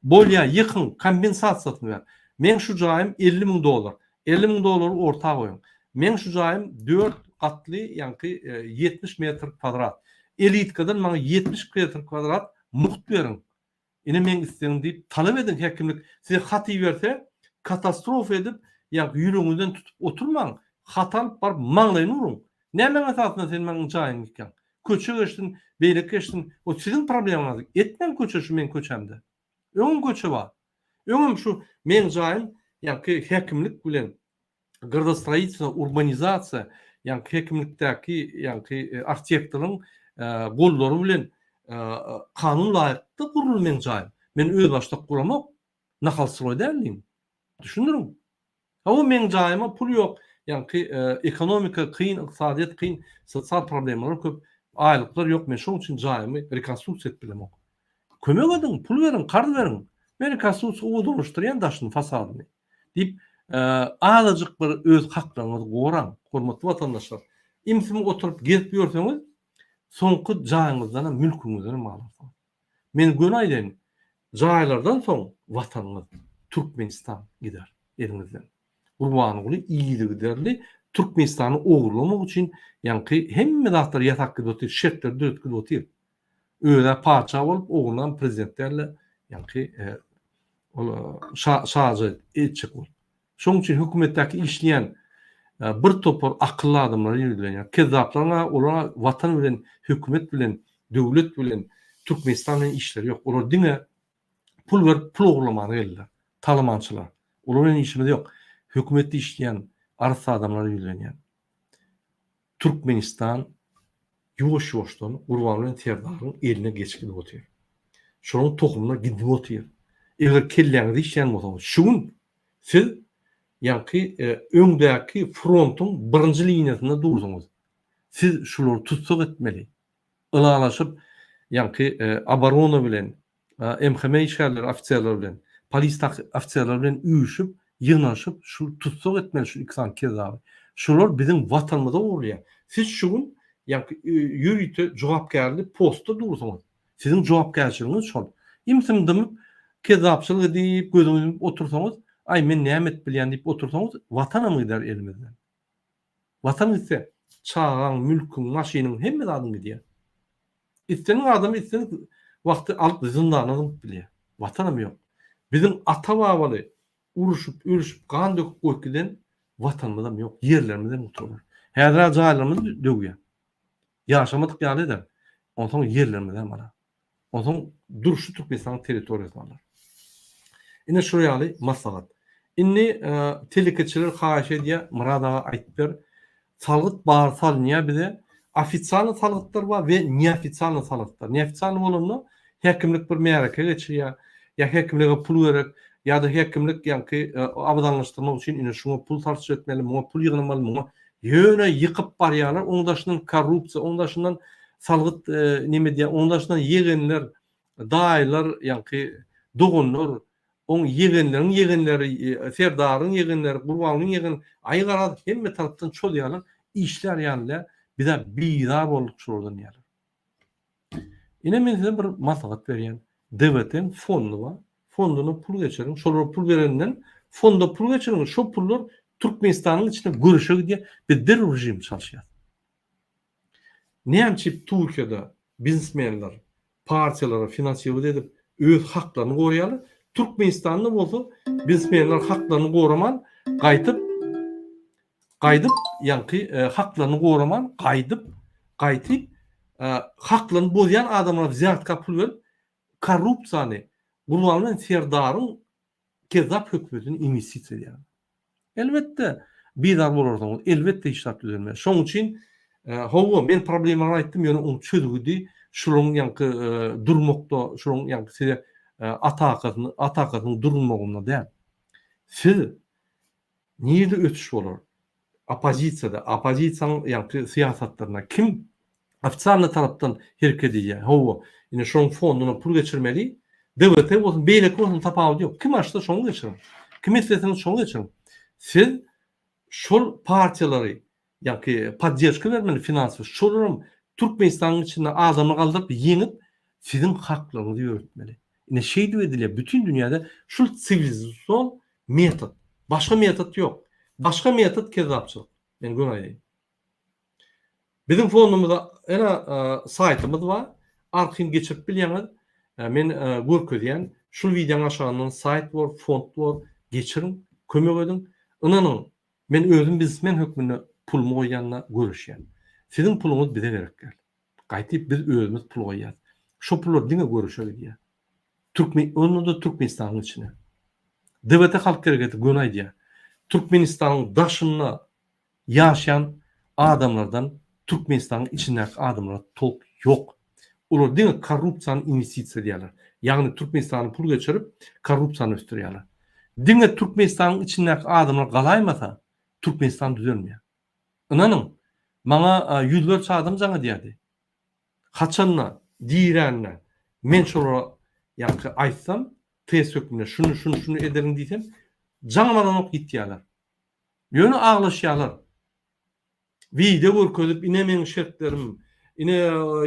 bolýa ýykyn kompensasiýasyny ber. Men şu jaýym $50.000. $50.000 ortaga goýun. Men şu jaýym 4 katly ýani 70 metr kvadrat. Elitkadan maňa 70 metr kvadrat muht berin. Ine men isledim diýip talap edin häkimlik. Size hat ýerse katastrofa edip ýa ýüregiňizden tutup oturmaň. Hat alyp bar maňlaýyny urun. Näme esasynda sen maňa jaýyň eken? Köçe geçdin, beýlek geçdin. O sizin probleminiz. Etmen köçe şu men köçemde. Öňüm köçe bar. Öňüm şu men jaýym ýani häkimlik bilen gradostроительство, urbanizatsiýa ýani häkimlikdäki ýani arxitektoryň gollary bilen kanun laýykdy gurulmayan jaý. Men öz başda guramak nakalsyz däldim. Düşünürüm. O men jaýyma pul ýok. Ýani ekonomika kyn, ykdysadyýat kyn, sosial problemler köp, aýlyklar ýok. Men şoň üçin jaýymy rekonstruksiýa etip bilemok. Kömek edin, pul verin, kard verin. Men rekonstruksiýa uduruşdurýan daşyny fasadyny. Dip azajyk bir öz haklaryňyzy goran, hormatly watandaşlar. Imsim oturup gezip ýörseňiz, soňky jaýyňyzdan, mülküňizden maňaly. Men gönaýdym, jaýlardan soň watanyňyz Türkmenistan gider elimizden. Gurbanyňy iýili giderli Türkmenistany ogurlamak üçin ýani hemme zatlar ýatak gidoty, şertler döretki gidoty. Öýle paça bolup ogurlan prezidentlerle ýani şaja etjek bol. Şoň üçin hökümetdäki işleýän bir topar akıllı adamlar ýürlenýär. Kezzaplarga olara watan bilen, hökümet bilen, döwlet bilen Türkmenistanyň işleri ýok. Olar diňe pul berip pul ogurlamany geldiler. Talamançylar. Olaryň işimiz ýok. Hökümetde işleýän arsa adamlar ýürlenýär. Türkmenistan ýoş-ýoşdan Gurbanly Terdaryň eline geçip otyr. Şonuň tohumuna gidip otyr. Eger kelläňiz işleýän bolsa, şuň siz ýani öňdäki frontyň birinji liniýasynda dursaňyz, siz şolary tutsak etmeli. Ilalaşyp ýani obarona bilen, MHM işgärleri ofisiýerleri bilen, polis ofisiýerleri bilen üýüşüp, ýynaşyp şu tutsak etmeli şu iksan kezaby. Şolar bizim watanymyza urýar. Siz şuň ýani ýürüýte jogapkärlik postda dursaňyz, siziň jogapkärçiligiňiz şol. Imsim dymyp kezapçylyk edip gözüňizi otursaňyz, ay men näme et bilýän diýip otursaňyz, watanam gider elimizden. Watan ise çağan, mülkün, maşynyň hemme adyny gidiyor. İsteniň adam isteniň wagty alyp zindana alyp bilýär. Watanam ýok. Bizim ata babaly uruşup, ölüşüp, gan döküp goýgiden watanymyzam ýok, ýerlerimizden mutluluk. Häzir jaýlarymyz döwýär. Ýaşamadyk ýaly eder. Onsoň ýerlerimizden bana. Onsoň duruşy Türkmenistan territoriýasyndalar. Ine şu ýaly maslahat. Inni telekeçiler haýyş edýär, Muradaga aýtyp ber. Salgyt bar salynýar bize. Ofitsialny salgytlar bar we neofitsialny salgytlar. Neofitsialny bolany häkimlik bir mereke geçirýär. Ya häkimlige pul berek, ya da häkimlik ýani abdanlaşdyrmak üçin ine şuňa pul sarf etmeli, muňa pul ýygnamaly, muňa ýöne ýykyp barýarlar. Oňdaşyndan korrupsiýa, oňdaşyndan salgyt neme diýär, oňdaşyndan ýegenler, daýlar, ýani dogunlar, on ýegenleri, serdaryň ýegenleri, gurbanyň ýegen, aýgara hemme tarapdan çolýarlar, işler ýanlar, bize biýdar bolduk şuradan ýaly. Ine men size bir maslahat berýän. Devletin fondu var. Fonduna pul geçirin. Şolara pul verenden fonda pul geçirin. Şo pullar Türkmenistan'ın içinde görüşe gidiyor ve der rejim çalışıyor. Näçe Türkiye'de biznesmenler partiyalara finansiýa edip öz haklarını goýýarlar. Türkmenistan'da bolsa biznesmenler haklarını goraman gaýtyp ýani haklarını goraman gaýtyp haklarını bozýan adamlara ziyaretka pul berip korrupsiýany Gurbanly Terdaryň kezap hökümetini investisiýa edýär. Elbetde biýdar bolarsyň, elbetde işler düzelmez. Şoň üçin howa men problemleri aýtdym, ýöne onu çözgüdi. Şoň ýani durmakda, şoň ýani size atakatyny durmagyna däl. Siz niýede ötüş bolar? Opozisiýanyň ýani siýasatlaryna kim ofisialny tarapdan hereket edýär? Howa ine şoň fonduna pul geçirmeli. Devlete bolsun, beýlek bolsun tapawy ýok. Kim açsa şoňa geçirin. Kim isteseniz şoňa geçirin. Siz şol partiýalary ýani podдержка bermeli, finansy. Şolaryň Türkmenistanyň içinde adamly galdyryp ýeňip siziň haklaryňyzy ýöretmeli. Ine şey diýip edilýär, bütün dünýäde şol sivilizasiýon metod. Başga metod ýok. Başga metod kezapçylyk. Men gönaýdym. Bizim fondumuzda ene saytymyz bar. Arxivini geçirip bilýäňiz, men görkezýän şu videoň aşagyndan sayt bar, fond bar, geçirin, kömek edin. Inanyň, men özüm bizmen hökmüne pul goýanna görüşýän. Siziň puluňyz bize gerekkel. Gaýtyp biz özümüz pul goýýar. Şu pullar diňe görüşe gidýär. Onu da Türkmenistanyň içine. Devlete halk hareketi gönaýdýär. Türkmenistanyň daşynda ýaşayan adamlardan Türkmenistanyň içindäki adamlara tolk ýok. Olar diňe korrupsiýany investisiýa diýerler. Ýagny Türkmenistany pul geçirip korrupsiýany ösdürýärler. Diňe Türkmenistanyň içindäki adamlar galaýmasa Türkmenistan düzelmeýär. Inanyň, maňa ýüzlerçe adam jaňa diýerdi. Haçanna, diýränne, men şolara ýa-ni aýtsam, Facebook'da şunu ederim diýsem, jaňamadan ok gitýärler. Ýöne aglaşýarlar. Video görkezip ine meň şertlerim, ine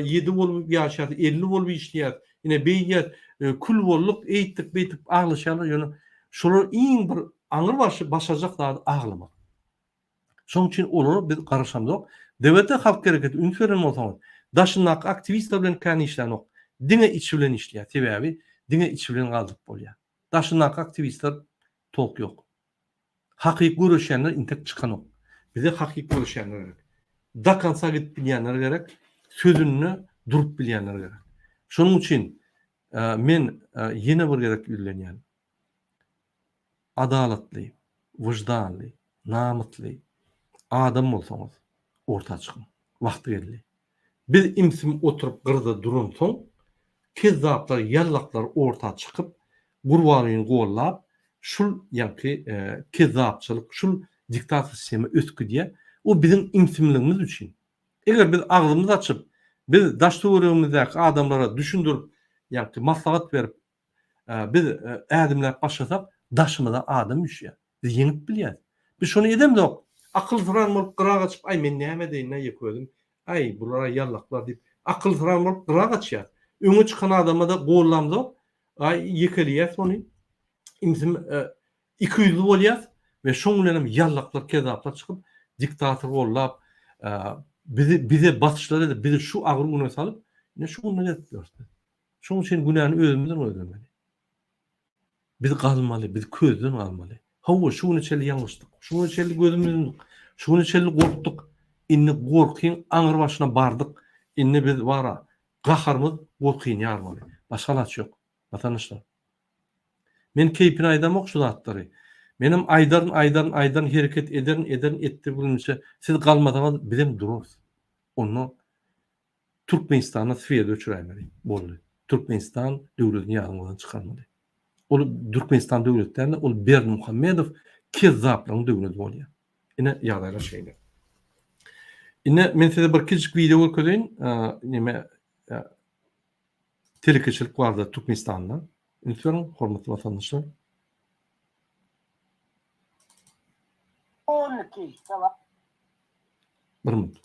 7 bolup ýaşaýar, 50 bolup işleýär, ine beýýär, kul bolluk eýtdik, beýtip aglaşýarlar. Ýöne şolar iň bir aňyr başajak da aglamak. Şoň üçin olary biz garaşamdyk. Dewlete halk gereketi üns beren bolsaňyz, daşynak aktivistler bilen kän işlenok, diňe içi bilen işleýär. Sebäbi diňe içi bilen galdyk bolýar. Daşynak aktivistler tok ýok. Hakyky görüşenler intek çykanok. Bize hakyky görüşenler gerek. Dakansa gidip bilýänler gerek, sözünü durup bilýänler gerek. Şonuň üçin men ýene bir gerek ýürlenýän. Adalatly, wyjdanly, namytly adam bolsaňyz orta çykyn. Wagty geldi. Biz imsim oturup gyrda duran soň kezzaplar, yallaklar orta çykyp, gurbanyny gollap, şul ýa-ni kezzapçylyk, şul diktator sistemi ösküdiýe, o bizim imsimligimiz üçin. Eger biz agzymyzy açyp, biz daşdurygymyzdäki adamlara düşündirip, ýa-ni maslahat berip, biz ädimler başlasak, daşymyza adam üşýär. Biz ýeňip bilýär. Biz şonu edemdik. Akyl sıran bolup gyra gaçyp, ay men näme diýen ýeködüm. Ay bulara yallaklar diýip akyl sıran bolup gyra gaçýar. Öňe çykan adama da gollamdy. Ay ýekelýär sony. Imsim 200 bolýar we şoň bilen yallaklar kezaplar çykyp diktator bollap bize batışlar edip bizi şu agyr güne salyp ne şu güne etdiler. Şoň üçin günäni özümizden öýdürmeli. Biz galmaly, biz közden galmaly. Hawa şu güne çeli ýalňyşdyk. Şu güne çeli gözümizden, şu güne çeli gorkdyk. Inni gorkyň aňyr başyna bardyk. Inni biz wara gaharmyz gorkyň ýarmaly. Başga ilaç ýok. Vatandaşlar. Men keypini aýdamak şu zatlary. Menim aydan hereket ederin etdirgünçe siz galmadaňyz bizem dururuz. Onu Türkmenistana sferde öçürämeli boldy. Türkmenistan döwletini ýagňydan çykarmaly. Ol Türkmenistan döwletlerinde ol Berdimuhammedow kezzaplyň döwleti bolýar. Ine ýagdaýlar şeýle. Ine men size bir kiçik video görkezýän, nime telekeçilik barda Türkmenistanda. Lütfen hormatly vatandaşlar. 12 tamam. Bir minut.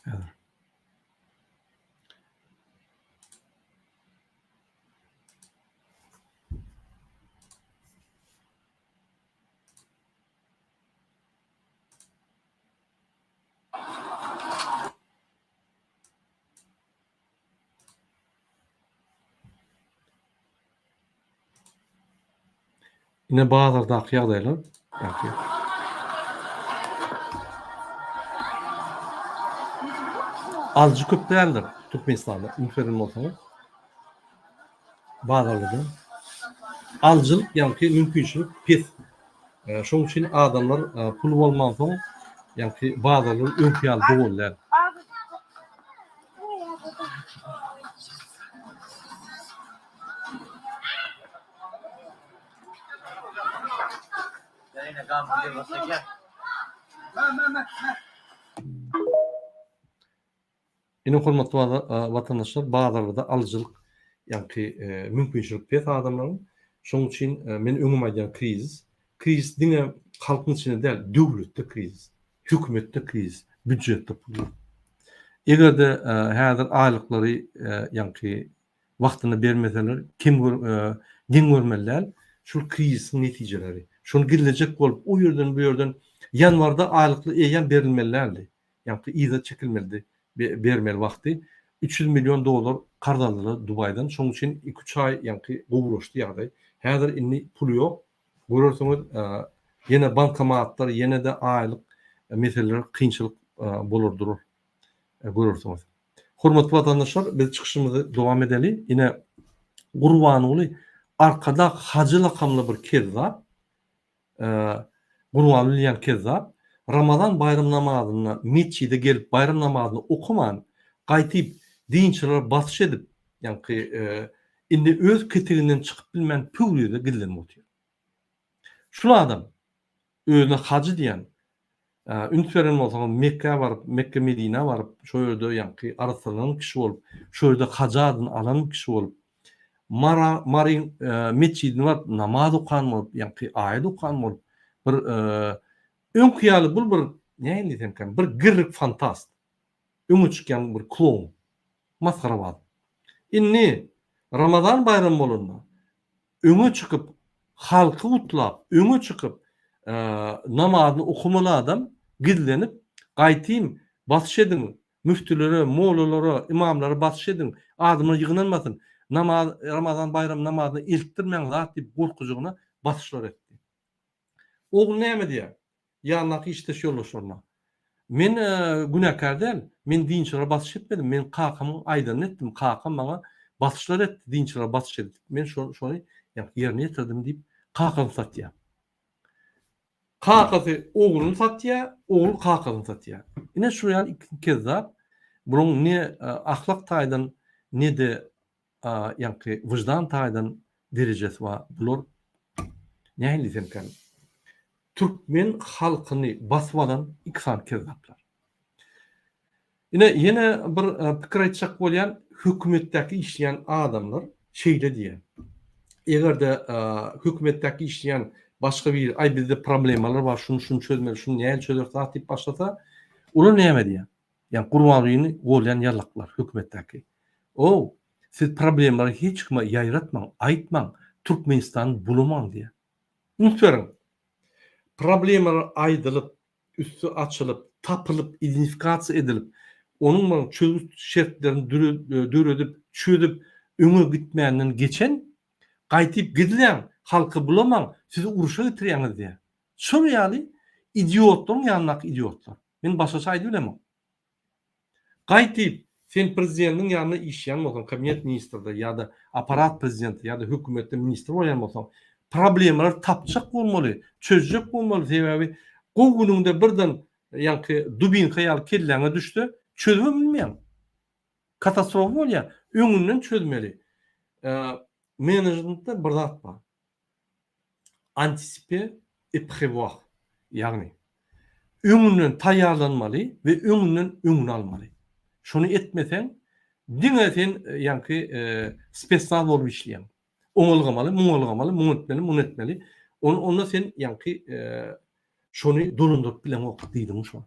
Evet. Yine bazılardaky ýagdaýlar, ýa-ni azjy köp däldir Türkmenistanda, ünferin bolsaňyz. Bazılarда aljylyk, ýa-ni mümkinçilik pes. Şoň üçin adamlar pul bolman soň, ýa-ni bazılar öňpýal bolýar. Ine hormatly vatandaşlar, bazılarda aljylyk, ýa-ni mümkinçilik pes adamlaryň. Şoň üçin men öňüme aýdýan kriz diňe halkyň içinde däl, döwletde kriz, hökümetde kriz, büdjetde pul. Egerde häzir aýlyklary, ýa-ni wagtyny bermeseler, kim görmeliler? Şol krizin netijeleri. Şonu girilejek bolup, o ýerden bu ýerden ýanwarda aýlykly eýen berilmelilerdi. Ýa-ni iza çekilmeli, bermeli wagty. $300 milyon kardandylar Dubaydan. Şoň üçin 2-3 ay ýa-ni gowraşdy ýagdaý. Häzir inni pul ýok. Görürseňiz, ýene bankomatlar, ýene de aýlyk meseleler kynçylyk bolurdur. Görürseňiz. Hormatly vatandaşlar, biz çykyşymyzy dowam edeli. Ine Gurbanyny arkada hacı lakamlı bir kezzap, Kur'an bilen kezzap, Ramazan bayram namazına mescide gelip bayram namazını okuman, qaytyp dinçiler basış edip, yani indi öz ketiginden çıkıp bilmän püwrede gillen otuyor. Şul adam özüne hacı diyen, ünsveren bolsa Mekke barıp, Mekke Medine barıp, şo ýerde ýanky arsalan kişi bolup, şo ýerde hacı adyny alan kişi bolup, Marin mescidine barıp namaz okan bolup, ýanky aýat okan bolup, bir ön kıyalı bul bir näme diýsem, bir gırryk fantast. Öňe çykýan bir klon. Maskara bal. Inni Ramazan bayramı bolanda öňe çykyp halky utlap, öňe çykyp namazyny okumaly adam gizlenip gaýtym basış edin, müftülere, mowlalara, imamlara basış edin, adamlar ýygnanmasyn. Ramazan bayram namazyny ilkdirmeň zat diýip gorkujugyna basışlar etdi. Oğul näme diýär? Ýanlaky işte şollaşorma. Men günäkär däl, men dinçilere basış etmedim. Men kakamy aýdan etdim. Kakam maňa basışlar etdi, dinçilere basış etdi. Men şonu ýerine ýetirdim diýip kakamy satýar. Kakasy oğluny satýar, oğul kakasyny satýar. Ine şu ýaly iki kezzap. Bunuň ne ahlak taýdan, ne de ýanky wyjdan taýdan derejesi bar. Bular näme diýsem, Türkmen halkyny basyp alan iki san kezzaplar. Ine bir pikir aýtjak bolýan hökümetdäki işleýän adamlar şeýle diýär. Egerde hökümetdäki işleýän başga bir ay bizde problemalar bar, şunu çözmeli, şunu näme çözerdik diýip başlasa, ular näme diýär? Yani Kurban Bayramyny golyan ýarlaklar hökümetdäki. O, siz problemleri hiç kime ýaýratmaň, aýtmaň, Türkmenistan bulamaň diýär. Unutmaň. Problemler aýdylyp, üstü açılıp, tapılıp, identifikasiýa edilip, onun çözüş şertlerini döredip, çözüp, öňe gitmänden geçen, gaýtyp gidilýän halky bulamaň, sizi uruşa getirýäňiz diýär. Şol ýaly idiotlaryň ýanynak idiotlar. Men başgaça aýdyp bilemem. Gaýtyp, sen prezidentiň ýanyna işleýän bolsaň, kabinet ministrinde ýa-da aparat prezidenti ýa-da hökümetde ministr bolýan bolsaň, problemler tapjak bolmaly, çözjek bolmaly. Sebebi o gününde birden ýanky dubinka ýaly kelläňe düşdi, çözüp bilmeýän. Katastrofa bolýar, öňünden çözmeli. Managementda bir zat bar. Anticiper et prévoir. Ýagny öňünden taýýarlanmaly we öňünden öňüne almaly. Şonu etmesen, diňe sen ýanky spesial bolup işleýän. Oňalgamaly, muňa etmeli. Onda sen ýanky şonu dolundurup bilen wagt diýdiň şu.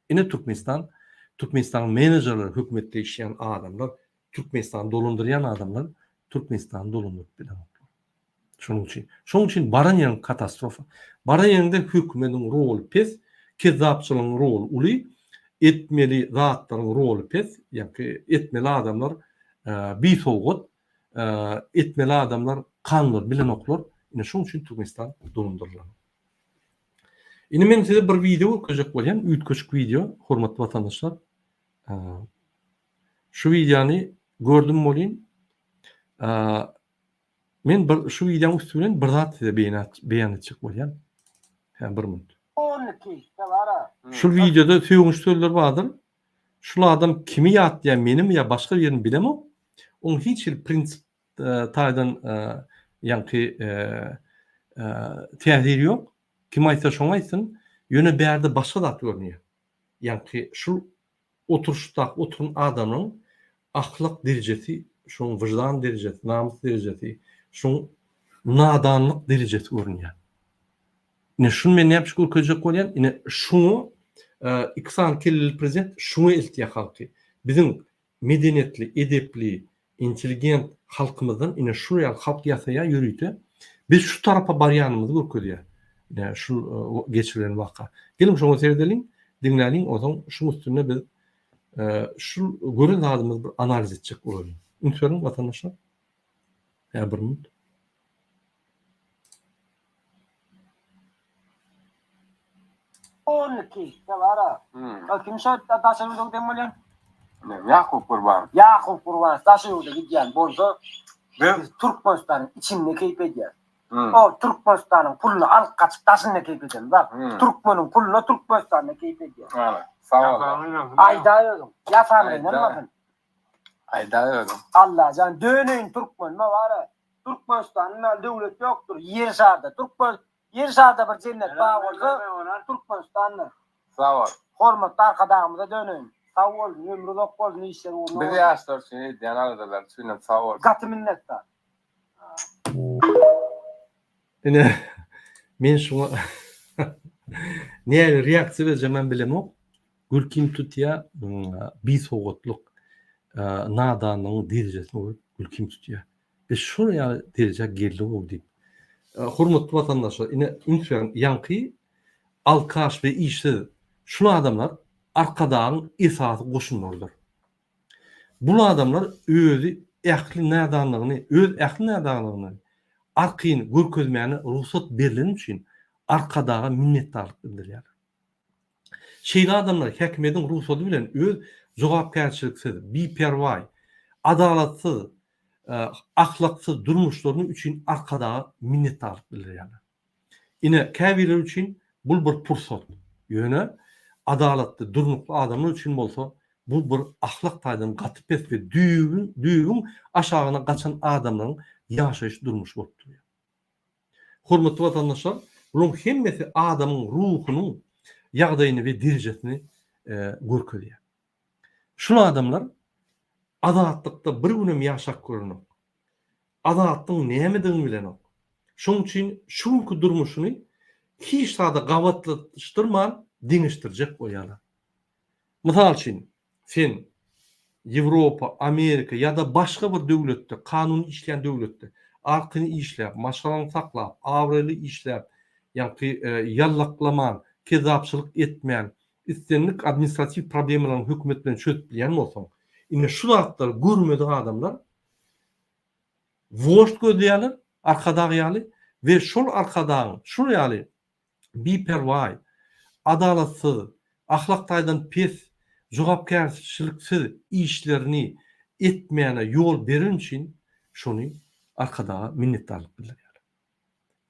Ine Türkmenistan menejerler, hökümetde işleýän adamlar, Türkmenistan dolundurýan adamlar, Türkmenistan dolundurup bilen wagt. Şonuň üçin baran ýerden katastrofa. Baran ýerinde hökümetiň rolu pes, kezzapçylygyň rolu uly, etmeli zatlaryň rolu pes, ýa-ki etmeli adamlar bisogat, etmeli adamlar kanlar bilen oklar. Ine şonuň üçin Türkmenistan dolundurulýar. Ine men size bir video köjek bolýan, üýtgeçik video, hormatly watandaşlar. Şu videony gördüm bolýan. Men şu videoň üstünden bir zat size beýan etjek bolýan. Bir minut. Şu videoda söýgünç sözler bardyr. Şul adam kimi ýatdy, menimi ýa başga ýerini bilemem. Oň hiç bir prinsip taýdan ýanky täzir ýok. Kim aýtsa şoňa aýtsyn, ýöne bärde başga zat görnýär. Ýanky şu oturun adamyň ahlak derejesi, şoň wyjdan derejesi, namus derejesi, şoň nadanlyk derejesi görnýär. Ine şunu men näme köjek bolýan, ine şunu iksan kelli prezident şunu iltiýa halky. Biziň medeniýetli, edepli, intelligent halkymyzdan ine şu ýaly halk ýasaýa ýürüýdi. Biz şu tarafa barýanymyzy görkezýär. Ine şu geçirilen waka. Gelin şoňa serdeliň, diňläliň, oňa şu üstüne biz şu gören adamyz bir analiz etjek bolar. Unutmaň watandaşlar. Bir minut. Kimse taşıyorduk demolen. Yakup Kurban. Yakup Kurban taşıyorduk gidýän bolsa Biz Türkmenistan'ın içinde keyif ediyoruz. O Türkmenistan'ın pulunu alıp kaçıp taşınla keyif ediyoruz. Bak Türkmen'in pulunu Türkmenistan'la keyif ediyoruz. Evet. Sağ ol. Aydayıyorum. Yasanla inanmadın. Aydayıyorum. Allah can dönün Türkmen ne var ya? Türkmenistan'ın devlet yoktur. Yer şarda. Yer şarda bir cennet bağ olsa Türkmenistan'ın. Sağ ol. Hormatlı arkadaşımıza dönün. Sağ olun. Ömrü yok olsun. İşler olsun. Bir yaşlar seni diyen aradalar. Suyla sağ ol. Katı minnettar. Ine men şuna ne reaksiya vereceğim ben bilemem. Gülkim tutya bir soğutluk nadanlığın derecesini gülkim tutya. Ve şuraya derece geldi oldu. Hurmatlı vatandaşlar, ine intern yankı alkaş ve işler şunu adamlar arkadan esası koşunurlar. Bu adamlar özü ehli nadanlığını arkayın görkezmeyene ruhsat berilen için arkadağa minnettarlık bildirirler. Şeyli adamlar hekimedin ruhsatı bilen öz jogapkärçiliksiz, bipervay, adalatsız, ahlaksız durmuşlarının için arkadağa minnettarlık bildirirler. Ine käbiler için bu bir pursat. Yöne adalatlı, durnuklu adamlar için bolsa bu bir ahlak taýdan gatyp ve düýgün aşağına kaçan adamların yaşayış durmuş bolup duruyor. Hormatly vatandaşlar, bunun hemmesi adamın ruhunun ýagdaýyny ve derejesini görkezýär. Şunu adamlar adalatlıkta bir günem ýaşap görünür. Adalatlyň nämedigini bilenok. Şoň üçin şunky durmuşyny hiç sada gabatlaşdyrman diňişdirjek bolýarlar. Mysal üçin sen Ýewropa, Amerika ýa-da başga bir döwletde, kanun işleyen döwletde arkyny işläp, maşalaryny saklap, awraly işläp, ýa-ki ýallaklaman, kezapçylyk etmeýän, istenlik administrativ problemlaryny hökümet bilen çözüp bilýän bolsaň, ine şu zatlar görmedi adamlar voşt gözleýärler, arkadagy ýaly ve şol arkadagyň, şu ýaly bipervay, adalatsız, ahlak taýdan pes, jogapkärçiliksiz işlerini etmeýäne ýol berin üçin şonu arkadaga minnetdarlyk bildirýär.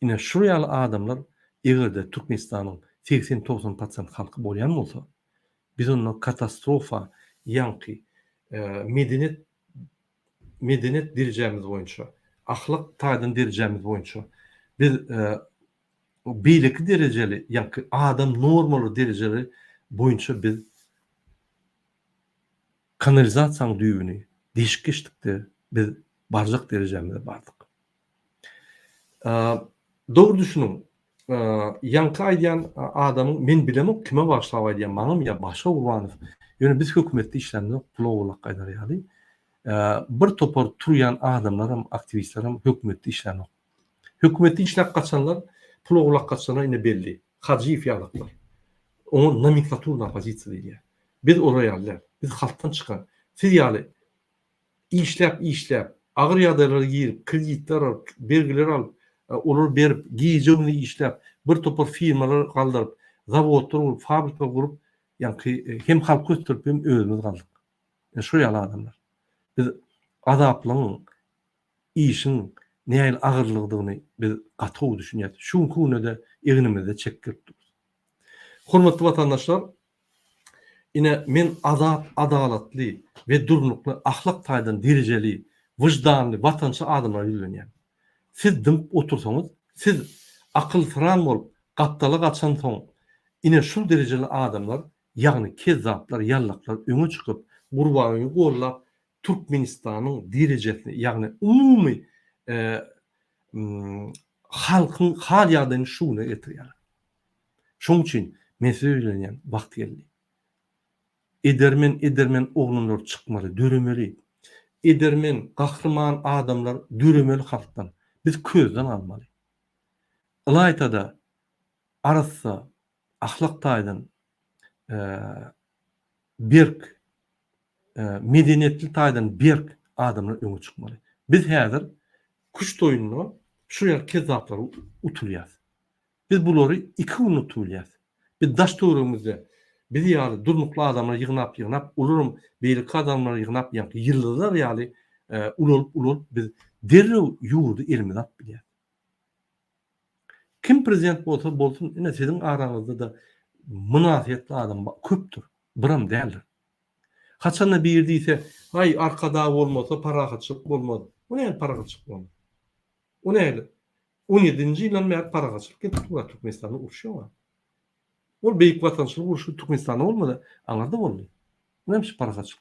Ine şu ýaly adamlar egerde Türkmenistanyň 80-90% halky bolýan bolsa, biz onu katastrofa ýa-ki medenet derejemiz boýunça, ahlak taýdan derejemiz boýunça biz beýleki derejeli ýa-ki adam normaly derejeli boýunça biz kanalizasiýa düýbüni deşik geçdikde biz barjak derejemize bardyk. Dogry düşünün. Yankı aýdýan adamyň men bilemok kime başlap aýdýan, maňam ýa başga Urbanow. Ýöne biz hökümetde işlemde pulowlak gaýdarýaly. Bir topar turýan adamlar, aktivistler hökümetde işlemok. Hökümetde işläp gaçanlar pulowlak gaçanlar ine belli. Hajiýew ýalaklar. Onu nomenklaturna pozisiýa diýär. Biz oraýarlar, biz halktan çykan. Siz ýaly işläp, agyr ýagdaýlara girip, kreditler alyp, bergiler alyp, olur berip, giýjegini işläp, bir topar firmalar galdyryp, zawodlar, fabrika gurup, ýa-ki hem halk götürüp hem özümiz galdyk. Şu ýaly adamlar. Biz adaplyň işin näil agyrlygyny biz gaty düşünýär. Şunky günede egnimizde çekdirdik. Hormatly vatandaşlar, ine men adalatly ve durnukly ahlak taýdan derejeli, wyjdanly, watançy adamlar ýülenýär. Siz dymp otursaňyz, siz akyl sıran bolup, gapdaly gaçan soň, ine şu derejeli adamlar, ýagny kezzaplar, ýallaklar öňe çykyp, gurbanyny gollap, Türkmenistanyň derejesini, ýagny umumy halkyň hal ýagdaýyny şuna getirýärler. Şoň üçin men söýlenýän wagt geldi. Edermen oglanlar çykmaly, döremeli. Edermen gahrman adamlar döremeli halkdan. Biz közden almaly. Ilaytada arassa ahlak taýdan berk medeniyetli taýdan berk adamlar öňe çykmaly. Biz häzir kuş toýunyny şu ýer kezaplar utulýar. Biz bulary 2 gün utulýar. Biz daş töwrümizde biz ýaly durnukly adamlar ýygnap, ulurum beýlik adamlar ýygnap ýyldızlar ýaly ulul biz derrew ýurdu elime zap bilýär. Kim prezident bolsun, ine sizin araňyzda da münasibetli adam köpdür. Biram däldir. Haçanda bir diýse, "Hay arkada bolmasa paragaçyk bolmaz." Bu näme paragaçyk bolmaz? O näme? 17-nji ýylan mer paragaçyk getip tura Türkmenistanda urşýar. Ol beýik watançylyk urşy Türkmenistanda bolmady, aňarda boldy. Näme paragaçyk?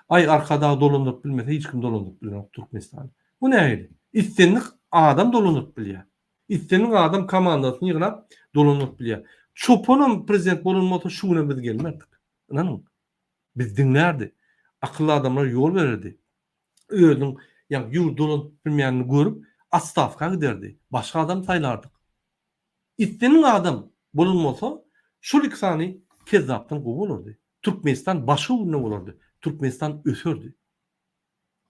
Ay arkada dolandyryp bilmese hiç kim dolandyryp bilmez Türkmenistan. Bu näme? İstenlik adam dolandyryp bilýär. İstenlik adam komandasyny ýygnap dolandyryp bilýär. Çopanam prezident bolanmasa şuna biz gelmerdik. Inanyň. Biz dinlerdi. Akıllı adamlar yol verirdi. Özüň ýa ýurt dolandyryp bilmeýänini görüp atstavka giderdi. Başga adam saýlardyk. İstenlik adam bolanmasa şol iksany kezzapdan gowy bolardy. Türkmenistan başga urna bolardy. Türkmenistan ösürdü.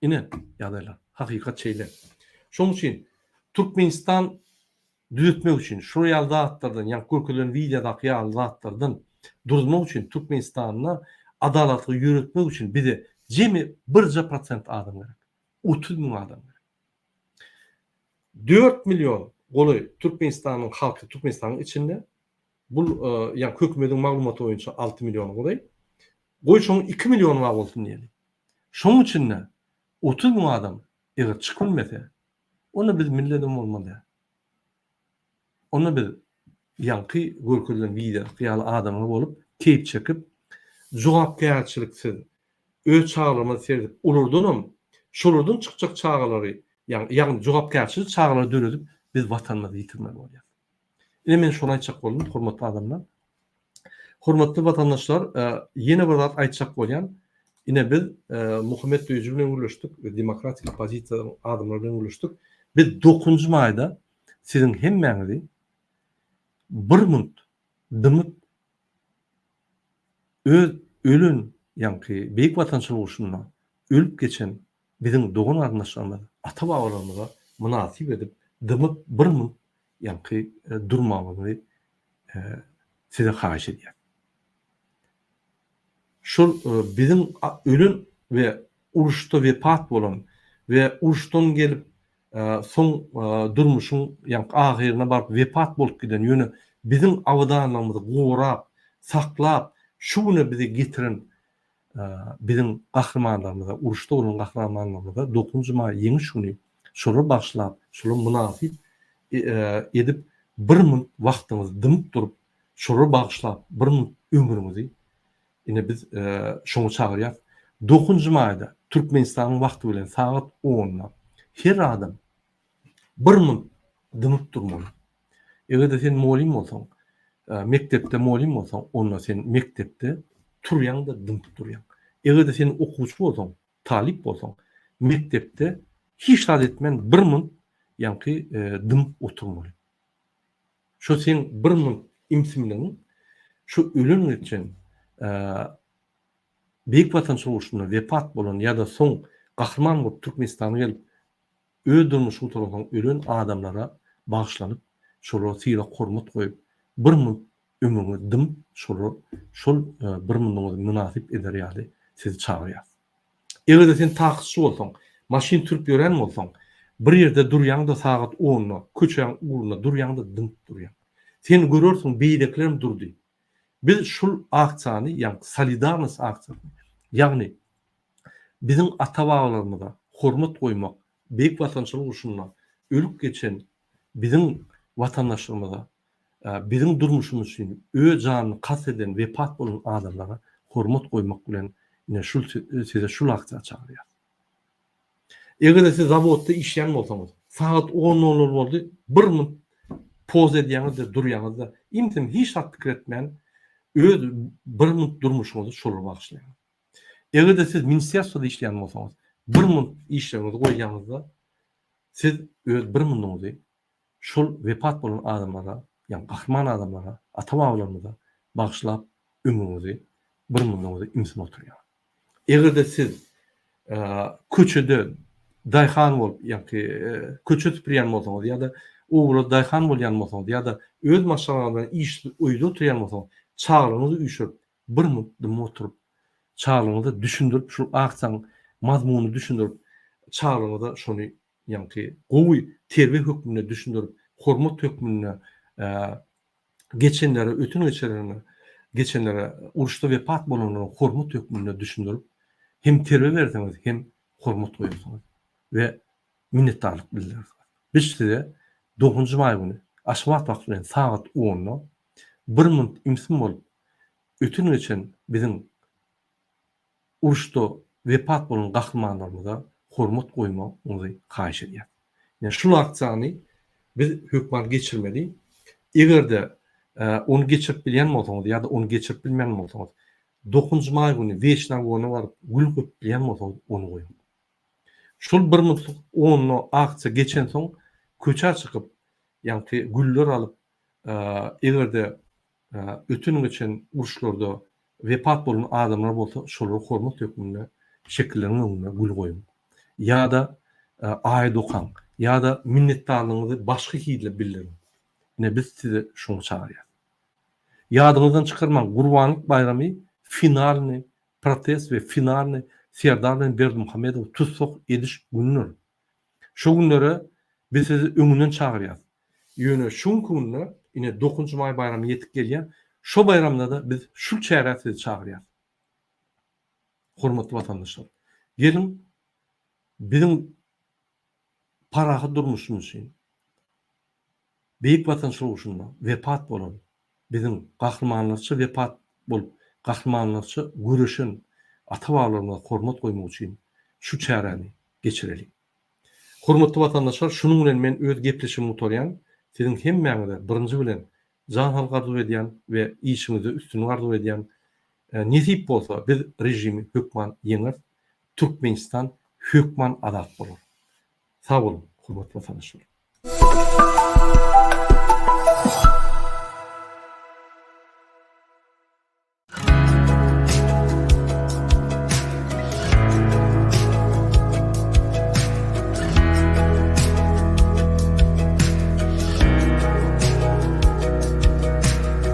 Ine ýagdaýlar, hakykat şeýler. Şoň üçin Türkmenistan düzeltmek üçin, şu ýaly zatlardan, ýa görkezlen videodaky ýaly zatlardan durmak üçin Türkmenistanyna adalatly ýöretmek üçin bize jemi 1% adam gerek. 30 000 adam gerek. 4 milyon goly Türkmenistanyň halky Türkmenistanyň içinde bu ýa hökümetiň maglumaty boýunça 6 milyon goly. Goýşoň 2 milyon wa bolsun diýeli. Şoň üçin 30 000 adam eger çykylmasa, onu biz milletim bolmady. Onu biz ýanky görkezlen video ýaly adamlar bolup, keyip çekip, jogapkärçiliksiz öz çağrıma serdip ulurdunum, şolurdan çykjak çağrılary, ýagny jogapkärçilik çağrılary döredip biz watanymyzy ýitirmek bolýar. Ine men şonu aýtjak boldum, hormatly adamlar. Hormatly watandaşlar, ýene bir zat aýtjak bolýan, ine biz Muhammed Döýüji bilen görüşdik, demokratik opozisiýa adamlar bilen görüşdik. Biz 9 maýda sizin hemmäňizi 1 minut dymyp ölün ýa-ni beýik watançylyk urşundan ölüp geçen bizim dogan arnaşlarymyza, ata-babalarymyza münasip edip dymyp 1 minut ýa-ni durmagyny size haýyş edýär. Şol bizim ölün we uruşda wepat bolan we uruşdan gelip soň durmuşyň ýa ahyryna baryp wepat bolup giden ýöne bizim awdanlygymyzy gorap, saklap, şunu bize getiren bizim gahrmanlarymyza, uruşda bolan gahrmanlarymyza 9 maý ýeňi şunu şolara başlap, şolara münasip edip 1 minut wagtyňyzy dymyp durup, şolara bagşlap 1 minut ömrüňizi ine biz şoňa çagyrýar. 9 maýda Türkmenistanyň wagty bilen saat 10-da her adam 1 minut dymyp durmaly. Eger sen molim bolsaň, mektepde molim bolsaň, onda sen mektepde turýan-da dymyp durýan. Eger sen okuwçy bolsaň, talip bolsaň, mektepde hiç zat etmen 1 minut ýa-ni dymyp oturmaly. Şo sen 1 minut imsimleň şu ölüm üçin beýik watançylyk urşunda wepat bolan ýa-da soň gahrman bolup Türkmenistana gelip öldürmüşü tarafından ölen adamlara bağışlanıp şolara sira hormat goýup 1 minut ömrüňi dım şol 1 minutyňyzy münasip eder ýaly sizi çagyrýar. Eger sen taksçy bolsaň, maşin türüp ýören bolsaň, bir ýerde durýan-da saat 10-da, köçäň urunda durýan-da dım durýan. Sen görürsiň beýdeklerim durdy. Biz şol akçany, ýa solidarność akçany, ýagny bizim ata-babalarymyza hormat goýmak, beýik watançylyk urşundan ölüp geçen bizim watandaşlarymyza, bizim durmuşymyz üçin öz janyny kas eden wepat bolan adamlara hormat goýmak bilen ine şol size şol akça çagyrýar. Eger siz zawodda işleýän bolsaňyz, saat 10:00 boldy, 1 minut poz edýäňizde, durýaňyzda, imtim hiç zat pikir etmän öz 1 minut durmuşyňyzy şolara bagşlaýan. Eger siz ministeriýada işleýän bolsaňyz, 1 minut işleňiňizi goýýaňyzda siz öz 1 minutyňyzy şol wepat bolan adamlara, ýa gahrman adamlara, ata-babalarymyza bagşlap ömrüňizi 1 minutyňyzy imsin oturýar. Eger siz köçede daýhan bolup ýa-ki köçe tüpürýän bolsaňyz ýa-da owra daýhan bolýan bolsaňyz ýa-da öz maşgalaryny iş öýde oturýan bolsaňyz, çagryňyzy üýşürip 1 minut dym oturup çagryňyzy düşündirip şol akçaň mazmunyny düşündirip çağrımda şonu ýa-ni gowy terbiýe hökmüne düşündirip, hormat hökmüne geçenlere, ötün geçenlere uruşda wepat bolanlaryň hormat hökmüne düşündirip, hem terbiýe berdiňiz, hem hormat goýarsyňız we minnetdarlyk bildirýär. Biz size 9-njy may güni aşmat wagty bilen saat 10-da 1 minut imsin bolup ötün geçen biziň uruşda wepat bolan gahrymanlarymyza hormat goýmagyňyzy haýyş edýär. Yani şunu akçany biz hökman geçirmeli. Egerde onu geçirip bilýän bolsaňyz ýa-da onu geçirip bilmeýän bolsaňyz 9-njy may güni weşna gonu baryp gül köp bilýän bolsaňyz onu goýun. Şol 1 minutlyk onu akça geçen soň köçä çykyp ýa-ni güller alyp egerde ötün geçen uruşlarda wepat bolan adamlar bolsa şolara hormat hökmüne şekillerini öňüne gül goýun. Ýa-da aýdy okan ýa-da minnetdarlygyňyzy başga hille bildirin. Ne biz size şunu çağırýar. Ýadyňyzdan çykarmaň Gurbanlyk bayramy finalny protest we finalny Serdar bilen Berdimuhamedow tutsok ediş günler. Şu günlere biz sizi öňünden çağırýar. Ýöne şu günler ine 9-njy may bayramy ýetip gelýär. Şu bayramda da biz şu çäre sizi çağırýar. Hormatly watandaşlar, gelin biziň parahy durmuşymyz üçin beýik watançylyk uçunda wepat bolan biziň gahrymanlarça wepat bolup gahrymanlarça görüşen ata-babalarymyza hormat goýmak üçin şu çäreni geçirelim. Hormatly watandaşlar, şunun bilen men öz gepleşigimi utarýan, siziň hemmäňize birinji bilen jan hal gardy edýän we işimizi üstün gardy edýän nesip bolsa biz rejimi hökman ýeňer, Türkmenistan hökman azat bolar. Sag bolun, hormatly watandaşlar.